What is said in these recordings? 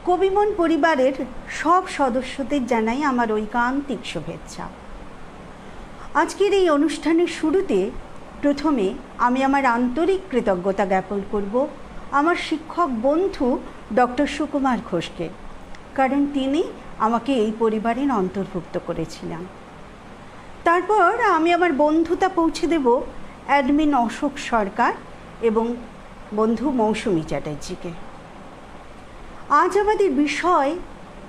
কবিমন পরিবারের সব সদস্যদের জানাই আমার ঐকান্তিক শুভেচ্ছা। আজকের এই অনুষ্ঠানের শুরুতে প্রথমে আমি আমার আন্তরিক কৃতজ্ঞতা জ্ঞাপন করব আমার শিক্ষক বন্ধু ডক্টর সুকুমার ঘোষকে, কারণ তিনি আমাকে এই পরিবারের অন্তর্ভুক্ত করেছিলেন। তারপর আমি আমার বন্ধুতা পৌঁছে দেব অ্যাডমিন অশোক সরকার এবং বন্ধু মৌসুমী চ্যাটার্জিকে। আজ আমাদের বিষয়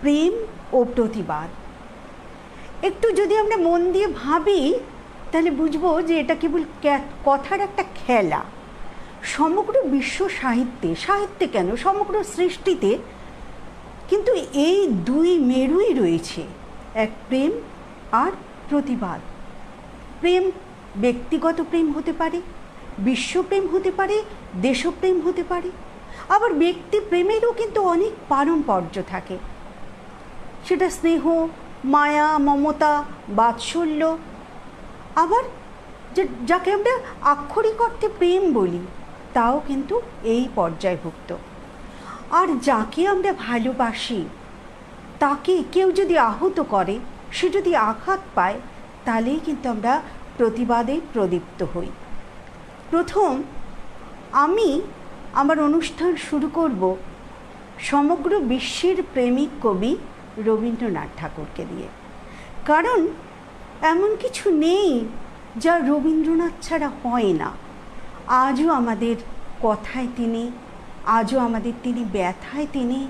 প্রেম ও প্রতিবাদ। একটু যদি আমরা মন দিয়ে ভাবি তাহলে বুঝবো যে এটা কেবল কথার একটা খেলা। সমগ্র বিশ্ব সাহিত্যে কেন সমগ্র সৃষ্টিতে কিন্তু এই দুই মেরুই রয়েছে, এক প্রেম আর প্রতিবাদ। প্রেম ব্যক্তিগত প্রেম হতে পারে, বিশ্বপ্রেম হতে পারে, দেশপ্রেম হতে পারে, আবার ব্যক্তি প্রেমেরও কিন্তু অনেক পারম্পর্য থাকে। সেটা স্নেহ, মায়া, মমতা, বাৎসল্য, আবার যাকে আমরা আক্ষরিক অর্থে প্রেম বলি তাও কিন্তু এই পর্যায়ভুক্ত। আর যাকে আমরা ভালোবাসি তাকে কেউ যদি আহত করে, সে যদি আঘাত পায়, তাহলেই কিন্তু আমরা প্রতিবাদে প্রদীপ্ত হই। প্রথম আমি আমার অনুষ্ঠান শুরু করব সমগ্র বিশ্বের প্রেমিক কবি রবীন্দ্রনাথ ঠাকুরকে দিয়ে, কারণ এমন কিছু নেই যা রবীন্দ্রনাথ ছাড়া হয় না। আজও আমাদের কথায় তিনি, আজও আমাদের তিনি ব্যথায় তিনি,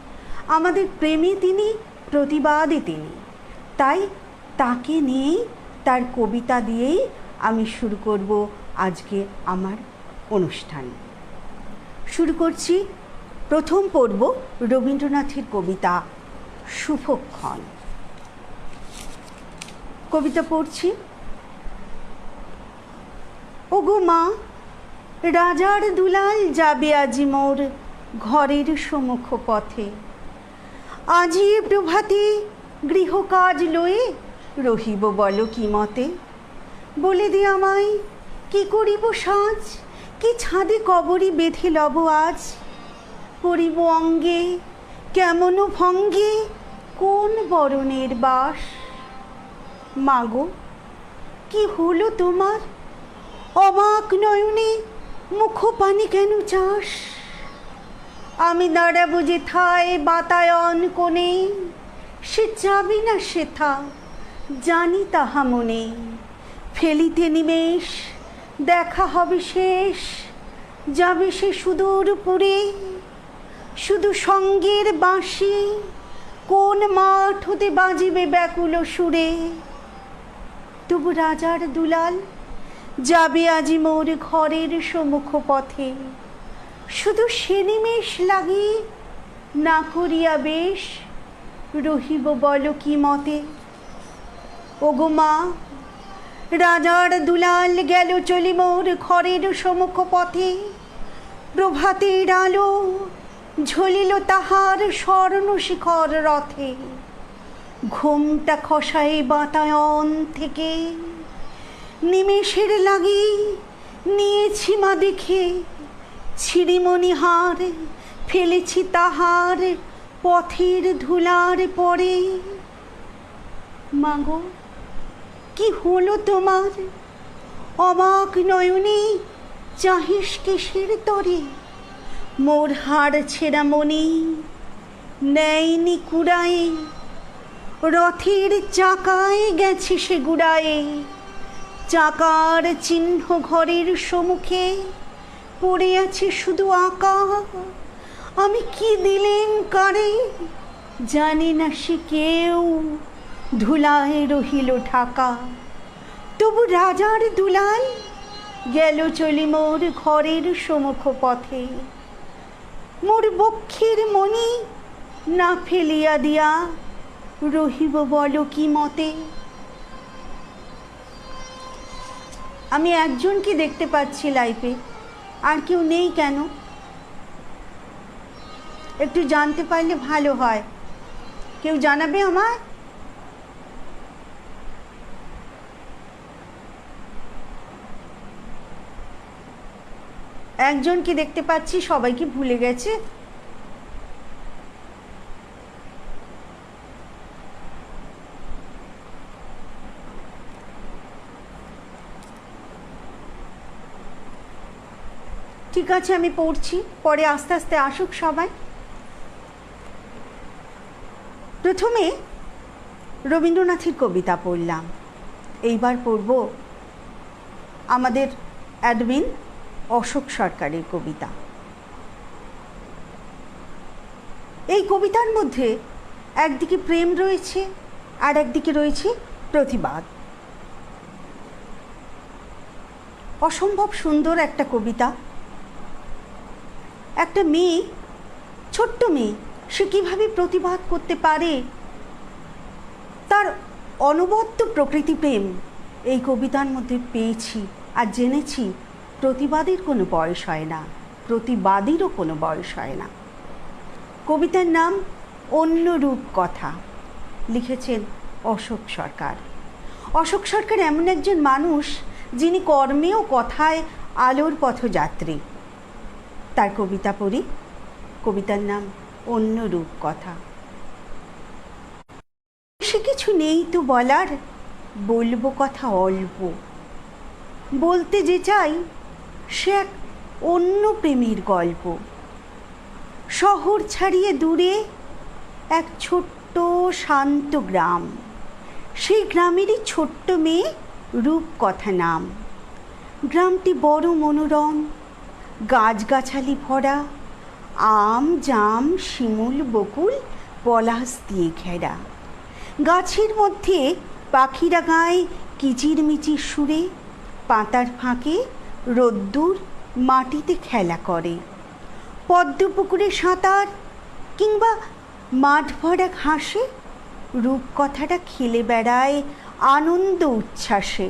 আমাদের প্রেমে তিনি, প্রতিবাদে তিনি। তাই তাকে নিয়েই, তার কবিতা দিয়েই আমি শুরু করব আজকে আমার অনুষ্ঠান। শুরু করছি, প্রথম পড়ব রবীন্দ্রনাথের কবিতা শুভক্ষণ। কবিতা পড়ছি। ওগো মা, রাজার দুলাল যাবে আজি মোর ঘরের সম্মুখ পথে। আজি প্রভাতে গৃহকাজ লয়ে রহিব বলো কি মতে। বলে দে আমায় কি করিব সাজ, কি ছাদে কবরী বেঁধে লব আজ। করিব অঙ্গে কেমন ভঙ্গে কোন বরণের বাস। মাগো, কি হলো তোমার অবাক নয়নে মুখ পানি কেন চাস। আমি দাঁড়াবো যেথায় বাতায়ন কোণে, সে যাবি না সেথা জানি তাহা মনে। ফেলিতে নিমেষ দেখা হবে শেষ, যাবে সে সুদূর পুরে। শুধু সঙ্গের বাঁশি কোন মাঠ হতে বাজিবে ব্যাকুল সুরে। তবু রাজার দুলাল যাবে আজি মোর ঘরের সম্মুখ পথে। শুধু সে নিমেষ লাগি না করিয়া বেশ রহিব বলো কি মতে। ওগো মা, রাজার দুলাল গেল চলি মোর ঘরের সম্মুখ পথে। প্রভাতের আলো ঝলিল তাহার স্বর্ণ শিখর রথে। ঘুমটা খসায় বাতায়ন থেকে, নিমেষের লাগি নিয়েছি মা দেখে। ছিড়িমণিহার ফেলেছি তাহার পথের ধুলার পরে। মাগো, কি হলো তোমার অবাক নয়নে চাহিস কিসের তরে। মোর হাড় ছেঁড়া মনি নেয়নি কুড়ায়ে, রথের চাকায় গেছে সে গুড়ায়ে। চাকার চিহ্ন ঘরের সম্মুখে পড়ে আছে শুধু আঁকা। আমি কি দিলেন কারে জানি না সে কেউ, ধুলায় রহিল ঢাকা। তবু রাজার দুলাল গেল চলি মোর ঘরের সম্মুখ পথে। মোর বক্ষের মণি না ফেলিয়া দিয়া রহিব বলো কি মতে। আমি একজনকে দেখতে পাচ্ছি লাইভে, আর কেউ নেই কেন? একটু জানতে পারলে ভালো হয়। কেউ জানাবে আমায়? একজনকে দেখতে পাচ্ছি, সবাইকে ভুলে গেছে। ঠিক আছে, আমি পড়ছি, পরে আস্তে আস্তে আসুক সবাই। প্রথমে রবীন্দ্রনাথের কবিতা পড়লাম, এইবার পড়ব আমাদের অ্যাডমিন অশোক সরকারের কবিতা। এই কবিতার মধ্যে একদিকে প্রেম রয়েছে আর একদিকে রয়েছে প্রতিবাদ। অসম্ভব সুন্দর একটা কবিতা। একটা মেয়ে, ছোট্ট মেয়ে, সে কীভাবে প্রতিবাদ করতে পারে, তার অনবদ্য প্রকৃতি প্রেম এই কবিতার মধ্যে পেয়েছি আর জেনেছি প্রতিবাদের কোনো বয়স হয় না, প্রতিবাদীরও কোনো বয়স হয় না। কবিতার নাম অন্য রূপ কথা, লিখেছেন অশোক সরকার। অশোক সরকার এমন একজন মানুষ যিনি কর্মে ও কথায় আলোর পথযাত্রী। তার কবিতা পড়ি, কবিতার নাম অন্য রূপ কথা। সে কিছু নেই তো বলার, বলবো কথা অল্প, বলতে যে চাই সে এক অন্য প্রেমের গল্প। শহর ছাড়িয়ে দূরে এক ছোট্ট শান্ত গ্রাম, সেই গ্রামেরই ছোট্ট মেয়ে রূপকথা নাম। গ্রামটি বড় মনোরম, গাছগাছালি ভরা, আম জাম শিমুল বকুল পলাশ দিয়ে ঘেরা। গাছের মধ্যে পাখিরা গায় কিচিরমিচির সুরে, পাতার ফাঁকে রোদ্দুর মাটিতে খেলা করে। পদ্মপুকুরে সাঁতার কিংবা মাঠ ভরা ঘাসে রূপকথাটা খেলে বেড়ায় আনন্দ উচ্ছ্বাসে।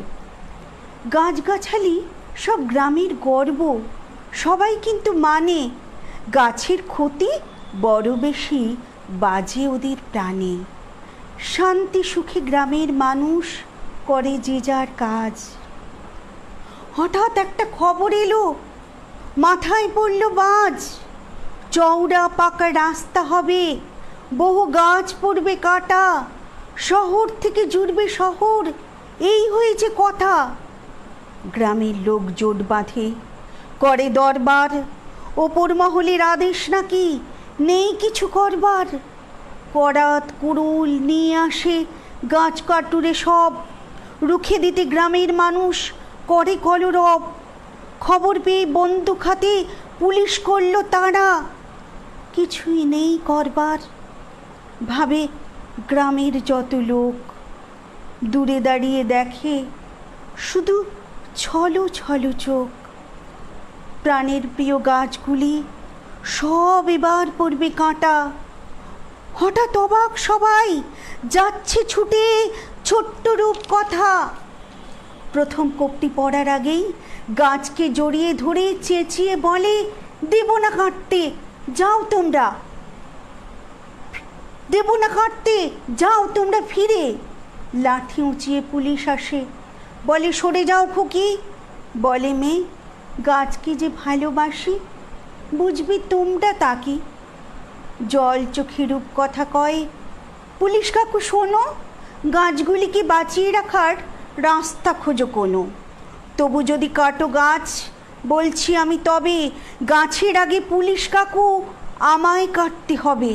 গাছগাছালি সব গ্রামের গর্ব, সবাই কিন্তু মানে গাছের ক্ষতি বড় বেশি বাজে ওদের প্রাণে। শান্তি সুখে গ্রামের মানুষ করে যে যার কাজ। হঠাৎ একটা খবর এলো, মাথায় পড়ল বাজ। চওড়া পাকা রাস্তা হবে, বহু গাছ পড়বে কাটা, শহর থেকে জুড়বে শহর, এই হয়েছে কথা। গ্রামের লোক জোট বাঁধে, করে দরবার, ওপর মহলের আদেশ নাকি নেই কিছু করবার। করাত কুড়ুল নিয়ে আসে গাছ কাটুরে সব, রুখে দিতে গ্রামের মানুষ করে কলরব। খবর পেয়ে বন্দুক হাতে পুলিশ করল তারা, কিছুই নেই করবার। ভাবে গ্রামের যত লোক, দূরে দাঁড়িয়ে দেখে শুধু ছলো ছলো চোখ। প্রাণের প্রিয় গাছগুলি সব এবার পড়বে কাঁটা। হঠাৎ অবাক সবাই, যাচ্ছে ছুটে ছোট্ট রূপ কথা। প্রথম কোপটি পড়ার আগেই গাছকে জড়িয়ে ধরে চেঁচিয়ে বলে, দেব না কাটতে, যাও তোমরা, দেব না কাটতে, যাও তোমরা ফিরে। লাঠি উঁচিয়ে পুলিশ আসে, বলে সরে যাও খুকি। বলে মেয়ে, গাছকে যে ভালোবাসি, বুঝবি তোমরা তা কি। জল চোখে রূপ কথা কয়, পুলিশ কাকু শোনো, গাছগুলিকে বাঁচিয়ে রাখার রাস্তা খোঁজো কোনো। তবু যদি কাটো গাছ, বলছি আমি তবে গাছের আগে পুলিশ কাকু আমায় কাটতে হবে।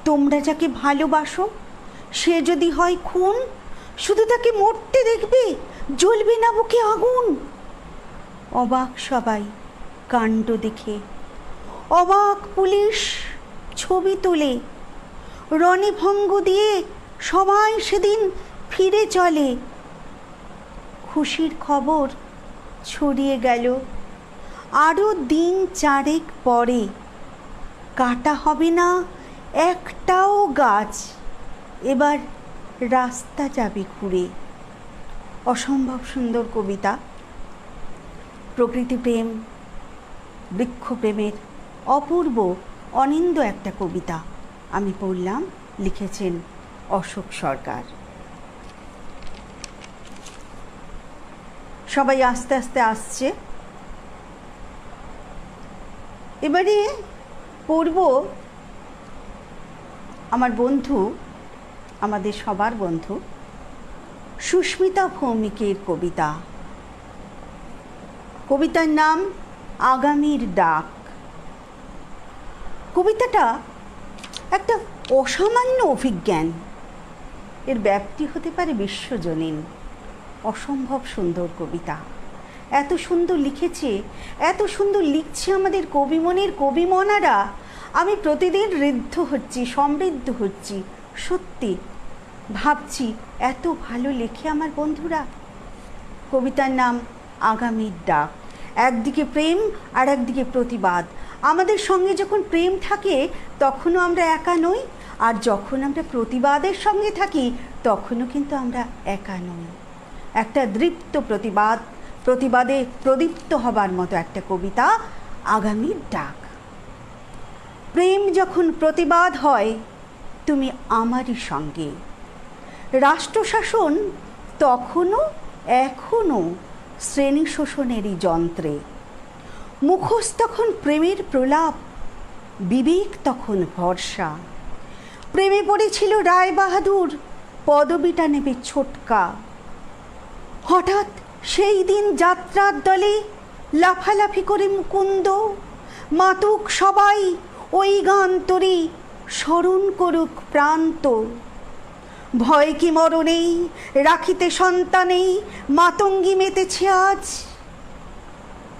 তোমরা যাকে ভালোবাসো সে যদি হয় খুন, শুধু তাকে মরতে দেখবে, জ্বলবে না বুকে আগুন। অবাক সবাই কাণ্ড দেখে, অবাক পুলিশ ছবি তোলে। রণভঙ্গ দিয়ে সবাই সেদিন ফিরে চলে। খুশির খবর ছড়িয়ে গেল আরও দিন চারেক পরে। কাটা হবে না একটাও গাছ, এবার রাস্তা যাবে ঘুরে। অসম্ভব সুন্দর কবিতা। প্রকৃতি প্রেম, বৃক্ষপ্রেমের অপূর্ব অনিন্দ একটা কবিতা আমি পড়লাম, লিখেছেন অশোক সরকার। সবাই আস্তে আস্তে আসছে। এবারে পড়ব আমার বন্ধু, আমাদের সবার বন্ধু সুস্মিতা ভৌমিকের কবিতা। কবিতার নাম আগামীর ডাক। কবিতাটা একটা অসামান্য অভিজ্ঞান, এর ব্যাপ্তি হতে পারে বিশ্বজনীন। অসম্ভব সুন্দর কবিতা, এত সুন্দর লিখেছে, এত সুন্দর লিখছে আমাদের কবিমনের কবিমনারা। আমি প্রতিদিন ঋদ্ধ হচ্ছি, সমৃদ্ধ হচ্ছি। সত্যি ভাবছি এত ভালো লেখে আমার বন্ধুরা। কবিতার নাম আগামীর ডাক। একদিকে প্রেম আর একদিকে প্রতিবাদ। আমাদের সঙ্গে যখন প্রেম থাকে তখনও আমরা একা নই, আর যখন আমরা প্রতিবাদের সঙ্গে থাকি তখনও কিন্তু আমরা একা নই। একটা দৃপ্ত প্রতিবাদ, প্রতিবাদে প্রদীপ্ত হবার মতো একটা কবিতা আগামীর ডাক। প্রেম যখন প্রতিবাদ হয় তুমি আমারই সঙ্গে। রাষ্ট্রশাসন তখনও এখনও শ্রেণী শোষণেরই যন্ত্রে। মুখোশ তখন প্রেমের প্রলাপ, বিবেক তখন ভরসা। প্রেমে পড়েছিল রায় বাহাদুর, পদবিটা নেবে ছোটকা। হঠাৎ সেই দিন যাত্রার দলে লাফালাফি করে মুকুন্দ। মাতুক সবাই ওই গান তরি, স্মরণ করুক প্রান্ত। ভয় কি মরণেই, রাখিতে সন্তানেই, মাতঙ্গী মেতেছে আজ।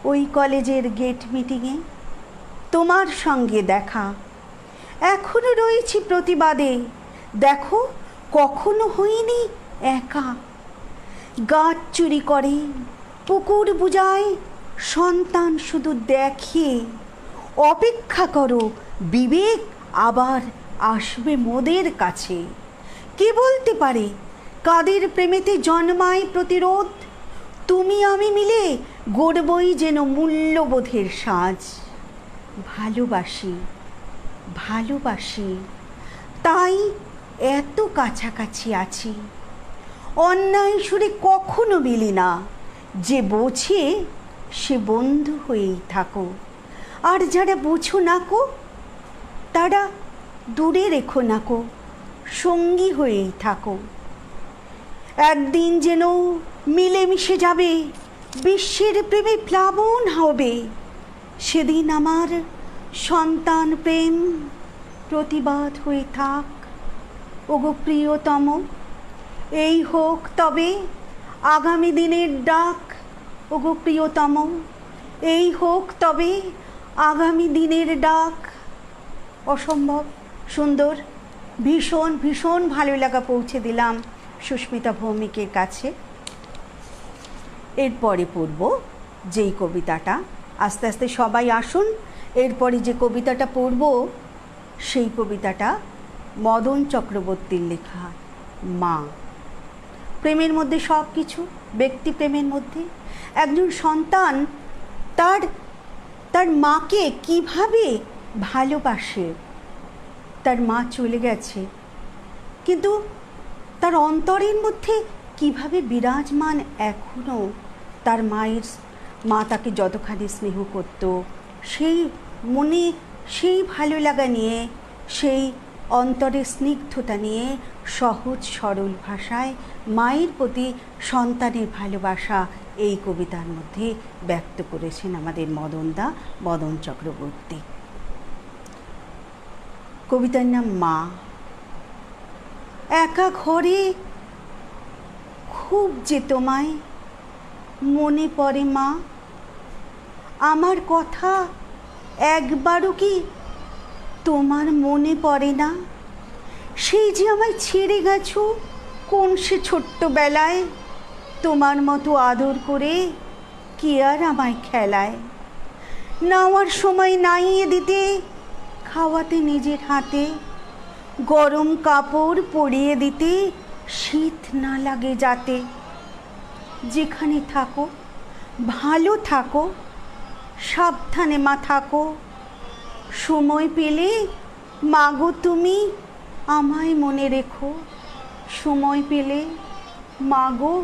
ওই কলেজের গেট মিটিংয়ে তোমার সঙ্গে দেখা। এখনো রয়েছি প্রতিবাদে, দেখো কখনো হইনি একা। গাছ চুরি করে, পুকুর বুঝায়, সন্তান শুধু দেখে। অপেক্ষা করো, বিবেক আবার আসবে মোদের কাছে। কে বলতে পারে কাদের প্রেমেতে জন্মায় প্রতিরোধ? তুমি আমি মিলে গড়বই যেন মূল্যবোধের সাজ। ভালোবাসি ভালোবাসি, তাই এত কাছাকাছি আছি। অন্যায় সুরে কখনো মিলি না, যে বোঝে সে বন্ধু হয়েই থাকো। আর যারা বুঝো নাকো তারা দূরে রেখো নাকো, সঙ্গী হয়েই থাকো। একদিন যেন মিলেমিশে যাবে, বিশ্বের প্রেমে প্লাবন হবে। সেদিন আমার সন্তান প্রেম প্রতিবাদ হয়ে থাক। ওগো প্রিয়তম, এই হোক তবে আগামী দিনের ডাক। ওগো প্রিয়তম, এই হোক তবে আগামী দিনের ডাক। অসম্ভব সুন্দর, ভীষণ ভীষণ ভালো লাগা পৌঁছে দিলাম সুস্মিতা ভৌমিকের কাছে। এরপরে পড়ব যেই কবিতাটা, আস্তে আস্তে সবাই আসুন। এরপরে যে কবিতাটা পড়ব সেই কবিতাটা মদন চক্রবর্তীর লেখা মা। প্রেমের মধ্যে সব কিছু, ব্যক্তি প্রেমের মধ্যে একজন সন্তান তার মাকে কিভাবে ভালোবাসে। তার মা চলে গেছে, কিন্তু তার অন্তরের মধ্যে কিভাবে বিরাজমান এখনও তার মা তাকে যতখানি স্নেহ করত, সেই মনে সেই ভালো লাগা নিয়ে, সেই অন্তরের স্নিগ্ধতা নিয়ে সহজ সরল ভাষায় মায়ের প্রতি সন্তানের ভালোবাসা এই কবিতার মধ্যে ব্যক্ত করেছেন আমাদের মদন চক্রবর্তী। কবিতার নাম মা। একা ঘরে খুব যে তোমায় মনে পড়ে মা, আমার কথা একবারও কি তোমার মনে পড়ে না? সেই যে আমায় ছেড়ে গেছো কোন সে ছোট্টবেলায়, তোমার মতো আদর করে কে আর আমায় খেলায়। নেওয়ার সময় নাইয়ে দিতে, খাওয়াতে নিজের হাতে, গরম কাপড় পরিয়ে দিতে শীত না লাগে যাতে। যেখানে থাকো ভালো থাকো, সাবধানে মা থাকো। সময় পেলে মাগো তুমি আমায় মনে রেখো। সময় পেলে মাগো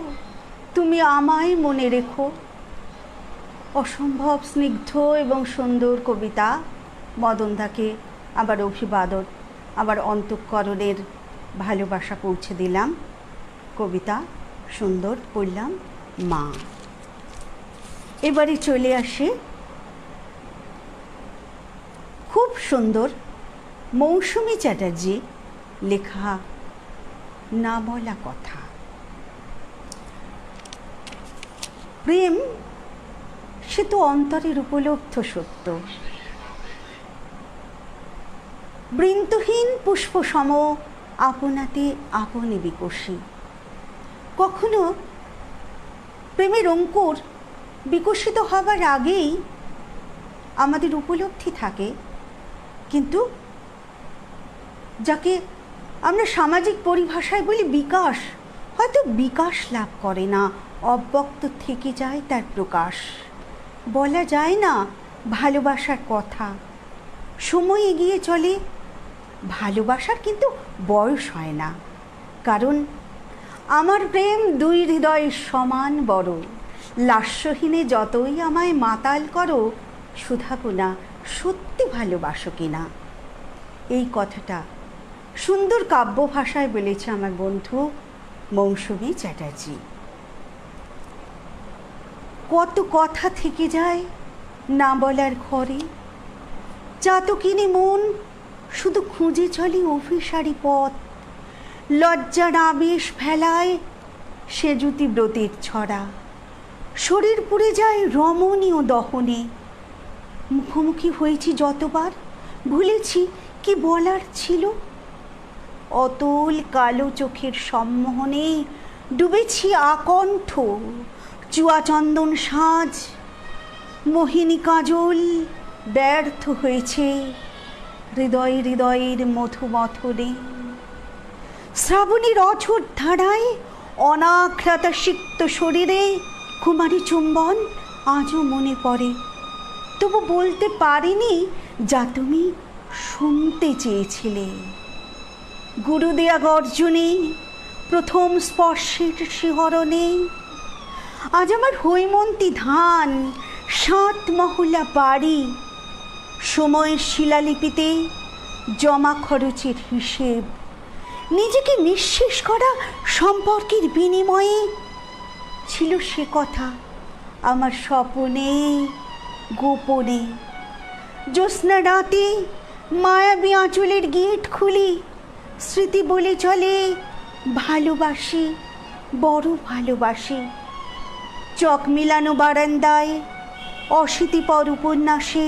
তুমি আমায় মনে রেখো। অসম্ভব স্নিগ্ধ এবং সুন্দর কবিতা। মদনদাকে আবার অভিবাদন, আবার অন্তঃকরণের ভালোবাসা পৌঁছে দিলাম। কবিতা সুন্দর পড়লাম মা। এবারে চলে আসে সুন্দর মৌসুমী চ্যাটার্জি লেখা না বলা কথা। প্রেম সে তো অন্তরের উপলব্ধ সত্য, বৃন্তহীন পুষ্প সম আপনাতে আপনি বিকশী। কখনো প্রেমের অঙ্কুর বিকশিত হবার আগেই আমাদের উপলব্ধি থাকে, কিন্তু যাকে আমরা সামাজিক পরিভাষায় বলি বিকাশ, হয়তো বিকাশ লাভ করে না, অব্যক্ত থেকে যায় তার প্রকাশ। বলা যায় না ভালোবাসার কথা, সময় এগিয়ে চলে, ভালোবাসার কিন্তু বয়স হয় না। কারণ আমার প্রেম দুই হৃদয় সমান বড়, লাস্যহীনে যতই আমায় মাতাল করো, শুধাবো না সত্যি ভালোবাসো কিনা। এই কথাটা সুন্দর কাব্য ভাষায় বলেছে আমার বন্ধু মৌসুমী চ্যাটার্জি। কত কথা থেকে যায় না বলার ঘরে, চাতকিনী মন শুধু খুঁজে চলে অভিসারী পথ, লজ্জার আবেশ ফেলায় সে জুতি ব্রতের ছড়া, শরীর পুড়ে যায় রমণীয় দহনে। মুখোমুখি হয়েছি যতবার, ভুলেছি কি বলার ছিল, অতল কালো চোখের সম্মোহনে ডুবেছি আকণ্ঠ। চুয়াচন্দন সাজ মোহিনী কাজল ব্যর্থ হয়েছে হৃদয় হৃদয়ের মধুমথনে। শ্রাবণীর অঝোর ধারায় অনাঘ্রাতা সিক্ত শরীরে কুমারী চুম্বন আজও মনে পড়ে, তবু বলতে পারিনি যা তুমি শুনতে চেয়েছিলে। গুরু দেয়া গর্জনে প্রথম স্পর্শের শিহরণে আজ আমার হৈমন্তী ধান 7 মহলা বাড়ি, সময়ের শিলালিপিতে জমা খরচের হিসেব, নিজেকে নিঃশেষ করা সম্পর্কের বিনিময়ে ছিল সে কথা আমার স্বপনে গোপনে। জ্যোৎস্না রাতে মায়াবী আঁচলের গেট খুলি, স্মৃতি বলে চলে ভালোবাসি, বড় ভালোবাসি। চক মিলানো বারান্দায় অশীতিপর উপন্যাসে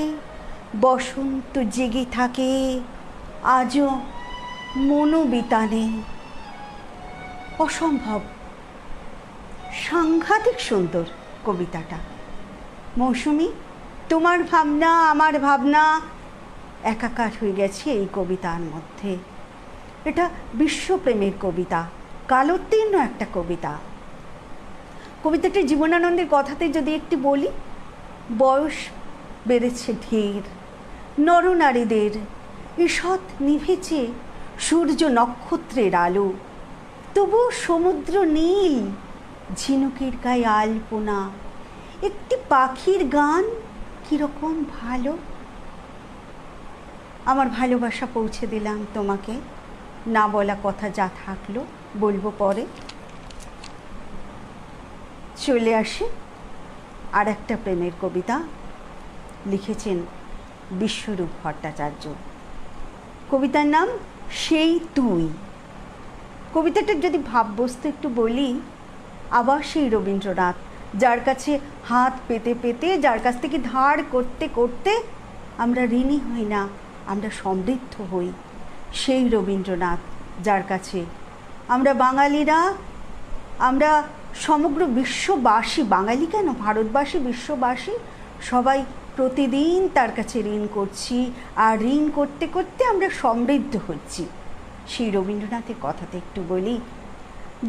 বসন্ত জেগে থাকে আজও মনোবিতানে। অসম্ভব সাংঘাতিক সুন্দর কবিতাটা। মৌসুমী, তোমার ভাবনা আমার ভাবনা একাকার হয়ে গেছে এই কবিতার মধ্যে। এটা বিশ্বপ্রেমের কবিতা, কালোত্তীর্ণ একটা কবিতা। কবিতাটি জীবনানন্দের কথাতে যদি একটু বলি, বয়স বেড়েছে ঢের, নরনারীদের ঈষৎ নিভেছে সূর্য নক্ষত্রের আলো, তবু সমুদ্র নীল, ঝিনুকের গায়ে আলপনা, একটি পাখির গান কীরকম ভালো। আমার ভালোবাসা পৌঁছে দিলাম তোমাকে, না বলা কথা যা থাকলো বলবো পরে। চলে আসে আর একটা প্রেমের কবিতা, লিখেছেন বিশ্বরূপ ভট্টাচার্য। কবিতার নাম সেই তুই। কবিতাটার যদি ভাববস্তু একটু বলি, আবার সেই রবীন্দ্রনাথ, যার কাছে হাত পেতে পেতে, যার কাছ থেকে ধার করতে করতে আমরা ঋণী হই না, আমরা সমৃদ্ধ হই। সেই রবীন্দ্রনাথ, যার কাছে আমরা বাঙালিরা, আমরা সমগ্র বিশ্ববাসী, বাঙালি কেন ভারতবাসী, বিশ্ববাসী সবাই প্রতিদিন তার কাছে ঋণ করছি, আর ঋণ করতে করতে আমরা সমৃদ্ধ হচ্ছি। সেই রবীন্দ্রনাথের কথাতে একটু বলি,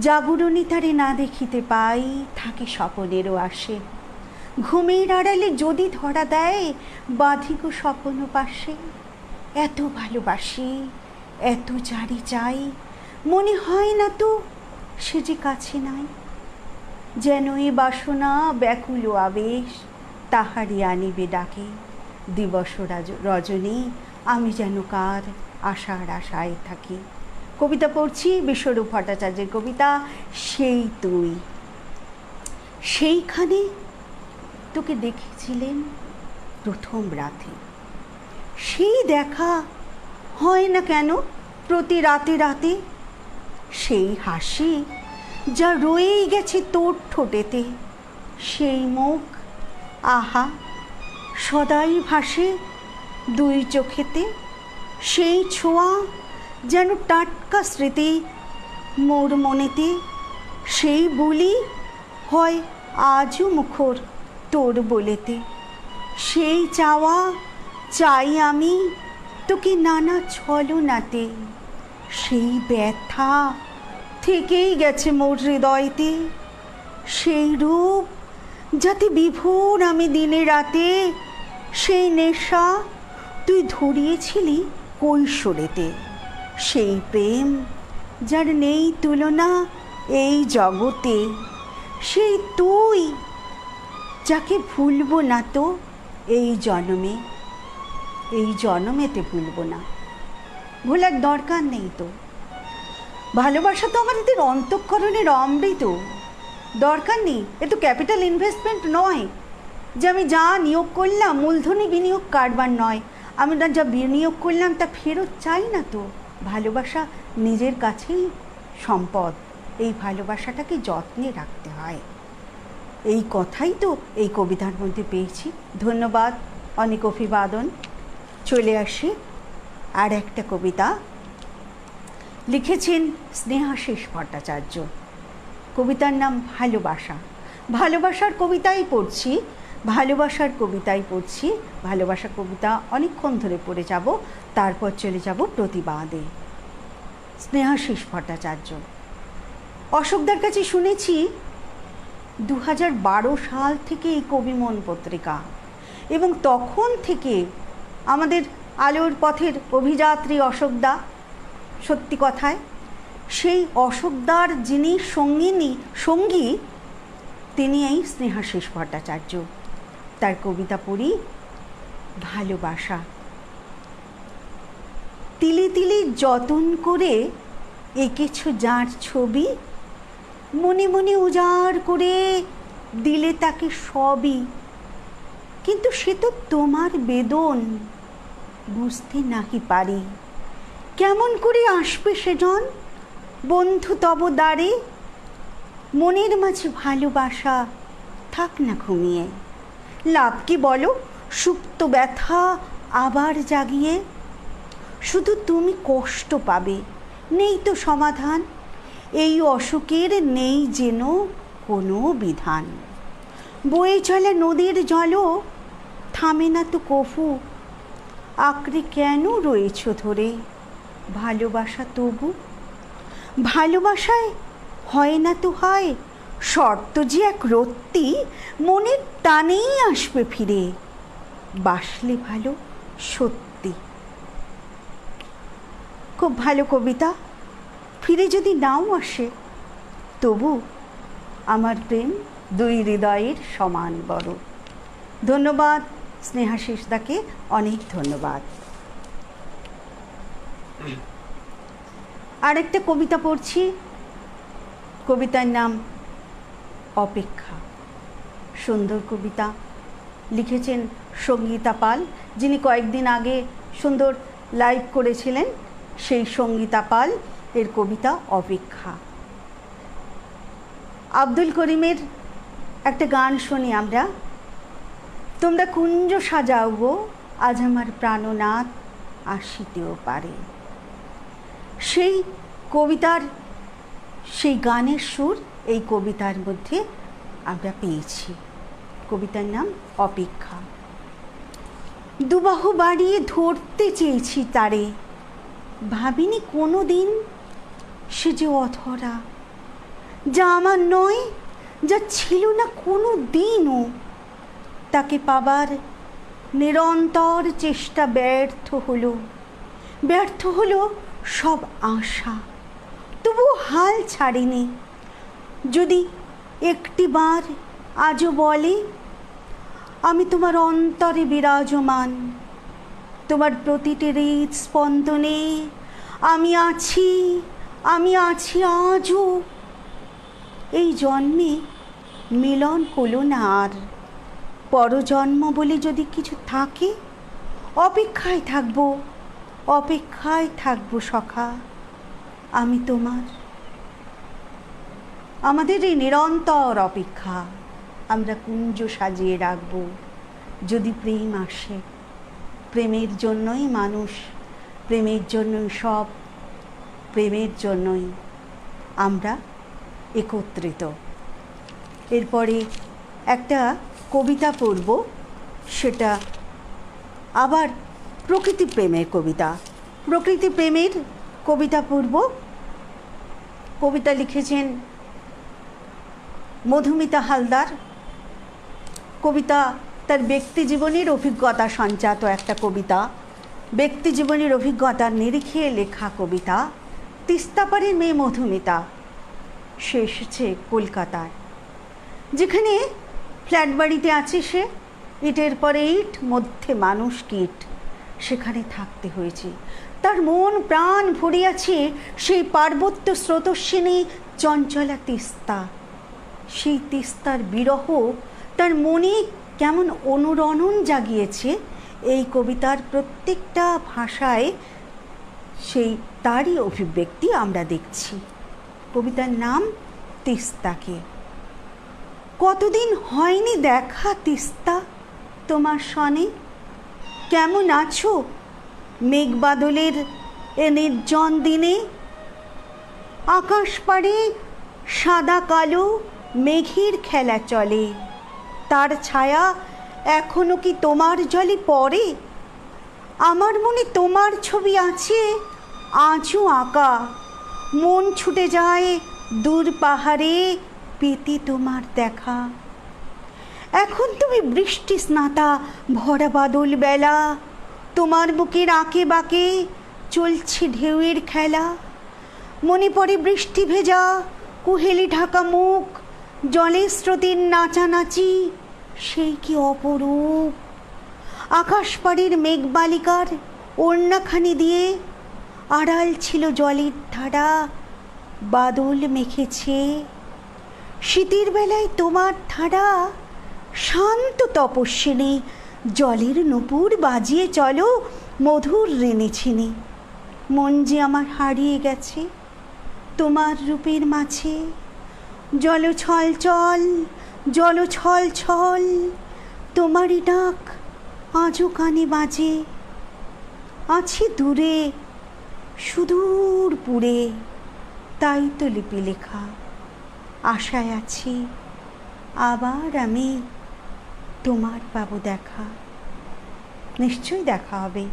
জাগরণী তারে না দেখিতে পাই, থাকে স্বপনেরও আসে, ঘুমের আড়ালে যদি ধরা দেয়, বাঁধিক স্বপ্ন পাশে। এত ভালোবাসি, এত জারি চাই, মনে হয় না তো সে যে কাছে নাই। যেন এ বাসনা ব্যাকুল আবেশ, তাহারি আনিবে ডাকে, দিবস রজনী আমি যেন কার আশার আশায় থাকি। কবিতা পড়ছি বিশ্বরূপ ভট্টাচার্যের কবিতা সেই তুই। সেইখানে তোকে দেখেছিলেন প্রথম রাতে, সেই দেখা হয় না কেন প্রতি রাতে রাতে? সেই হাসি যা রয়েই গেছে তোর ঠোঁটেতে, সেই মুখ আহা সদাই ভাসে দুই চোখেতে, সেই ছোঁয়া যেন টাটকা স্মৃতি মোর মনেতে, সেই বুলি হয় আজও মুখর তোর বলেতে। সেই চাওয়া চাই আমি তোকে নানা ছলনাতে, সেই ব্যথা থেকেই গেছে মোর হৃদয়তে, সেই রূপ যাতে বিভোর আমি দিনে রাতে, সেই নেশা তুই ধরিয়েছিলি কৈশোরেতে, সেই প্রেম যার নেই তুলনা এই জগতে, সেই তুই যাকে ভুলবো না তো এই জন্মে, এই জন্মেতে ভুলবো না। ভোলার দরকার নেই তো। ভালোবাসা তো আমাদের অন্তঃকরণের অমৃত, দরকার নেই। এ তো ক্যাপিটাল ইনভেস্টমেন্ট নয় যে আমি যা নিয়োগ করলাম মূলধনী বিনিয়োগ কারবার নয়, আমি যা বিনিয়োগ করলাম তা ফেরত চাই না তো। ভালোবাসা নিজের কাছেই সম্পদ, এই ভালোবাসাটাকে যত্নে রাখতে হয়। এই কথাই তো এই কবিতার মধ্যে পেয়েছি। ধন্যবাদ, অনেক অভিবাদন। চলে আসি আর একটা কবিতা লিখেছেন স্নেহাশিস ভট্টাচার্য। কবিতার নাম ভালোবাসা। ভালোবাসার কবিতাই পড়ছি, ভালোবাসার কবিতাই পড়ছি। ভালোবাসা কবিতা অনেকক্ষণ ধরে পড়ে যাব, তারপর চলে যাব প্রতিবাদে। স্নেহাশিস ভট্টাচার্য। অশোকদার কাছে শুনেছি 2012 সাল থেকে এই কবিমন পত্রিকা, এবং তখন থেকে আমাদের আলোর পথের অভিযাত্রী অশোকদা। সত্যি কথায় সেই অশোকদার যিনি সঙ্গী তিনি এই স্নেহাশিস ভট্টাচার্য। তার কবিতা পড়ি, ভালোবাসা। তিলে তিলে যতন করে এঁকেছ যার ছবি, মনে মনে উজাড় করে দিলে তাকে সবই, কিন্তু সে তো তোমার বেদন বুঝতে নাহি পারি। কেমন করে আসবে সেজন বন্ধু তব দ্বারে, মনের মাঝে ভালোবাসা থাক না ঘুমিয়ে। লাভ কি বলো সুপ্ত ব্যথা আবার জাগিয়ে, শুধু তুমি কষ্ট পাবে, নেই তো সমাধান। এই অসুখের নেই যেন কোনো বিধান। বয়ে চলে নদীর জলও থামে না তো কফু, আঁকড়ে কেন রয়েছ ধরে ভালোবাসা তবু। ভালোবাসায় হয় না তো হয় শর্ত যে এক রত্তি, মনের টানেই আসবে ফিরে, বাসলে ভালো সত্যি। খুব ভালো কবিতা। ফিরে যদি নাও আসে তবু আমার প্রেম দুই হৃদয়ের সমান বড়। ধন্যবাদ স্নেহাশিস দাকে, অনেক ধন্যবাদ। আরেকটা কবিতা পড়ছি, কবিতার নাম অপেক্ষা। সুন্দর কবিতা, লিখেছেন সঙ্গীতা পাল, যিনি কয়েকদিন আগে সুন্দর লাইভ করেছিলেন। সেই সঙ্গীতা পাল এর কবিতা অপেক্ষা। আব্দুল করিমের একটা গান শুনি আমরা, তোমরা কুঞ্জ সাজাও গো আজ আমার প্রাণনাথ আসিতেও পারে। সেই কবিতার সেই গানের সুর এই কবিতার মধ্যে আমরা পেয়েছি। কবিতার নাম অপেক্ষা। দুবাহু বাড়িয়ে ধরতে চেয়েছি তারে, ভাবিনি কোনো দিন সে যে অধরা, যা আমার নয়, যা ছিল না কোনো দিনও। তাকে পাবার নিরন্তর চেষ্টা ব্যর্থ হলো, ব্যর্থ হলো সব আশা, তবু হাল ছাড়িনি। যদি একটিবার আজও বলে আমি তোমার অন্তরে বিরাজমান, তোমার প্রতিটি হৃদস্পন্দনে আমি আছি, আমি আছি আজও। এই জন্মে মিলন হলো না আর, পরজন্ম বলে যদি কিছু থাকে অপেক্ষায় থাকবো, অপেক্ষায় থাকবো সখা আমি তোমার। আমাদের এই নিরন্তর অপেক্ষা আমরা কুঞ্জ সাজিয়ে রাখবো যদি প্রেম আসে। প্রেমের জন্যই মানুষ, প্রেমের জন্যই সব, প্রেমের জন্যই আমরা একত্রিত। এরপরে একটা কবিতা পড়ব, সেটা আবার প্রকৃতি প্রেমের কবিতা। প্রকৃতি প্রেমের কবিতা পড়ব। কবিতা লিখেছেন মধুমিতা হালদার। কবিতা তার ব্যক্তি জীবনের অভিজ্ঞতা সঞ্চাত একটা কবিতা, ব্যক্তি জীবনের অভিজ্ঞতার নিরিখে লেখা কবিতা। তিস্তাপাড়ের মেয়ে মধুমিতা, সে এসেছে কলকাতার, যেখানে ফ্ল্যাট বাড়িতে আছে সে, ইটের পরে ইট, মধ্যে মানুষ কীট, সেখানে থাকতে হয়েছে। তার মন প্রাণ ভরে আছে সেই পার্বত্য স্রোতস্বিনী চঞ্চলা তিস্তা। সেই তিস্তার বিরহ তার মনে কেমন অনুরণন জাগিয়েছে, এই কবিতার প্রত্যেকটা ভাষায় সেই তারই অভিব্যক্তি আমরা দেখছি। কবিতার নাম তিস্তাকে। কতদিন হয়নি দেখা তিস্তা তোমার সনে, কেমন আছো মেঘ বাদলের এ নির্জন দিনে? আকাশ পাড়ে সাদা কালো মেঘের খেলা চলে, তার ছায়া এখনো কি তোমার জলে পড়ে? আমার মনে তোমার ছবি আছে আজও আঁকা, মন ছুটে যায় দূর পাহাড়ে পেতে তোমার দেখা। এখন তুমি বৃষ্টি স্নাতা ভরা বাদল বেলা, তোমার বুকের আঁকে বাঁকে চলছে ঢেউয়ের খেলা। মনে পড়ে বৃষ্টি ভেজা কুহেলি ঢাকা মুখ, জলের স্রোতের নাচানাচি, সেই কি অপরূপ। আকাশ পাড়ের মেঘবালিকার ওড়নাখানি দিয়ে আড়াল ছিল জলের ধারা, বাদল মেখেছে। শীতের বেলায় তোমার ধারা শান্ত তপস্বিনী, জলের নূপুর বাজিয়ে চলো মধুর ঋণী ছিনি। মন যে আমার হারিয়ে গেছে তোমার রূপের মাঝে, জল ছল ছল, জল ছল ছল, তোমারই ডাক আজও কানে বাজে। আছি দূরে সুদূর পুরে, তাই তো লিপি লেখা, আশায় আছি আবার আমি তোমার পাবো দেখা। নিশ্চয়ই দেখা হবে,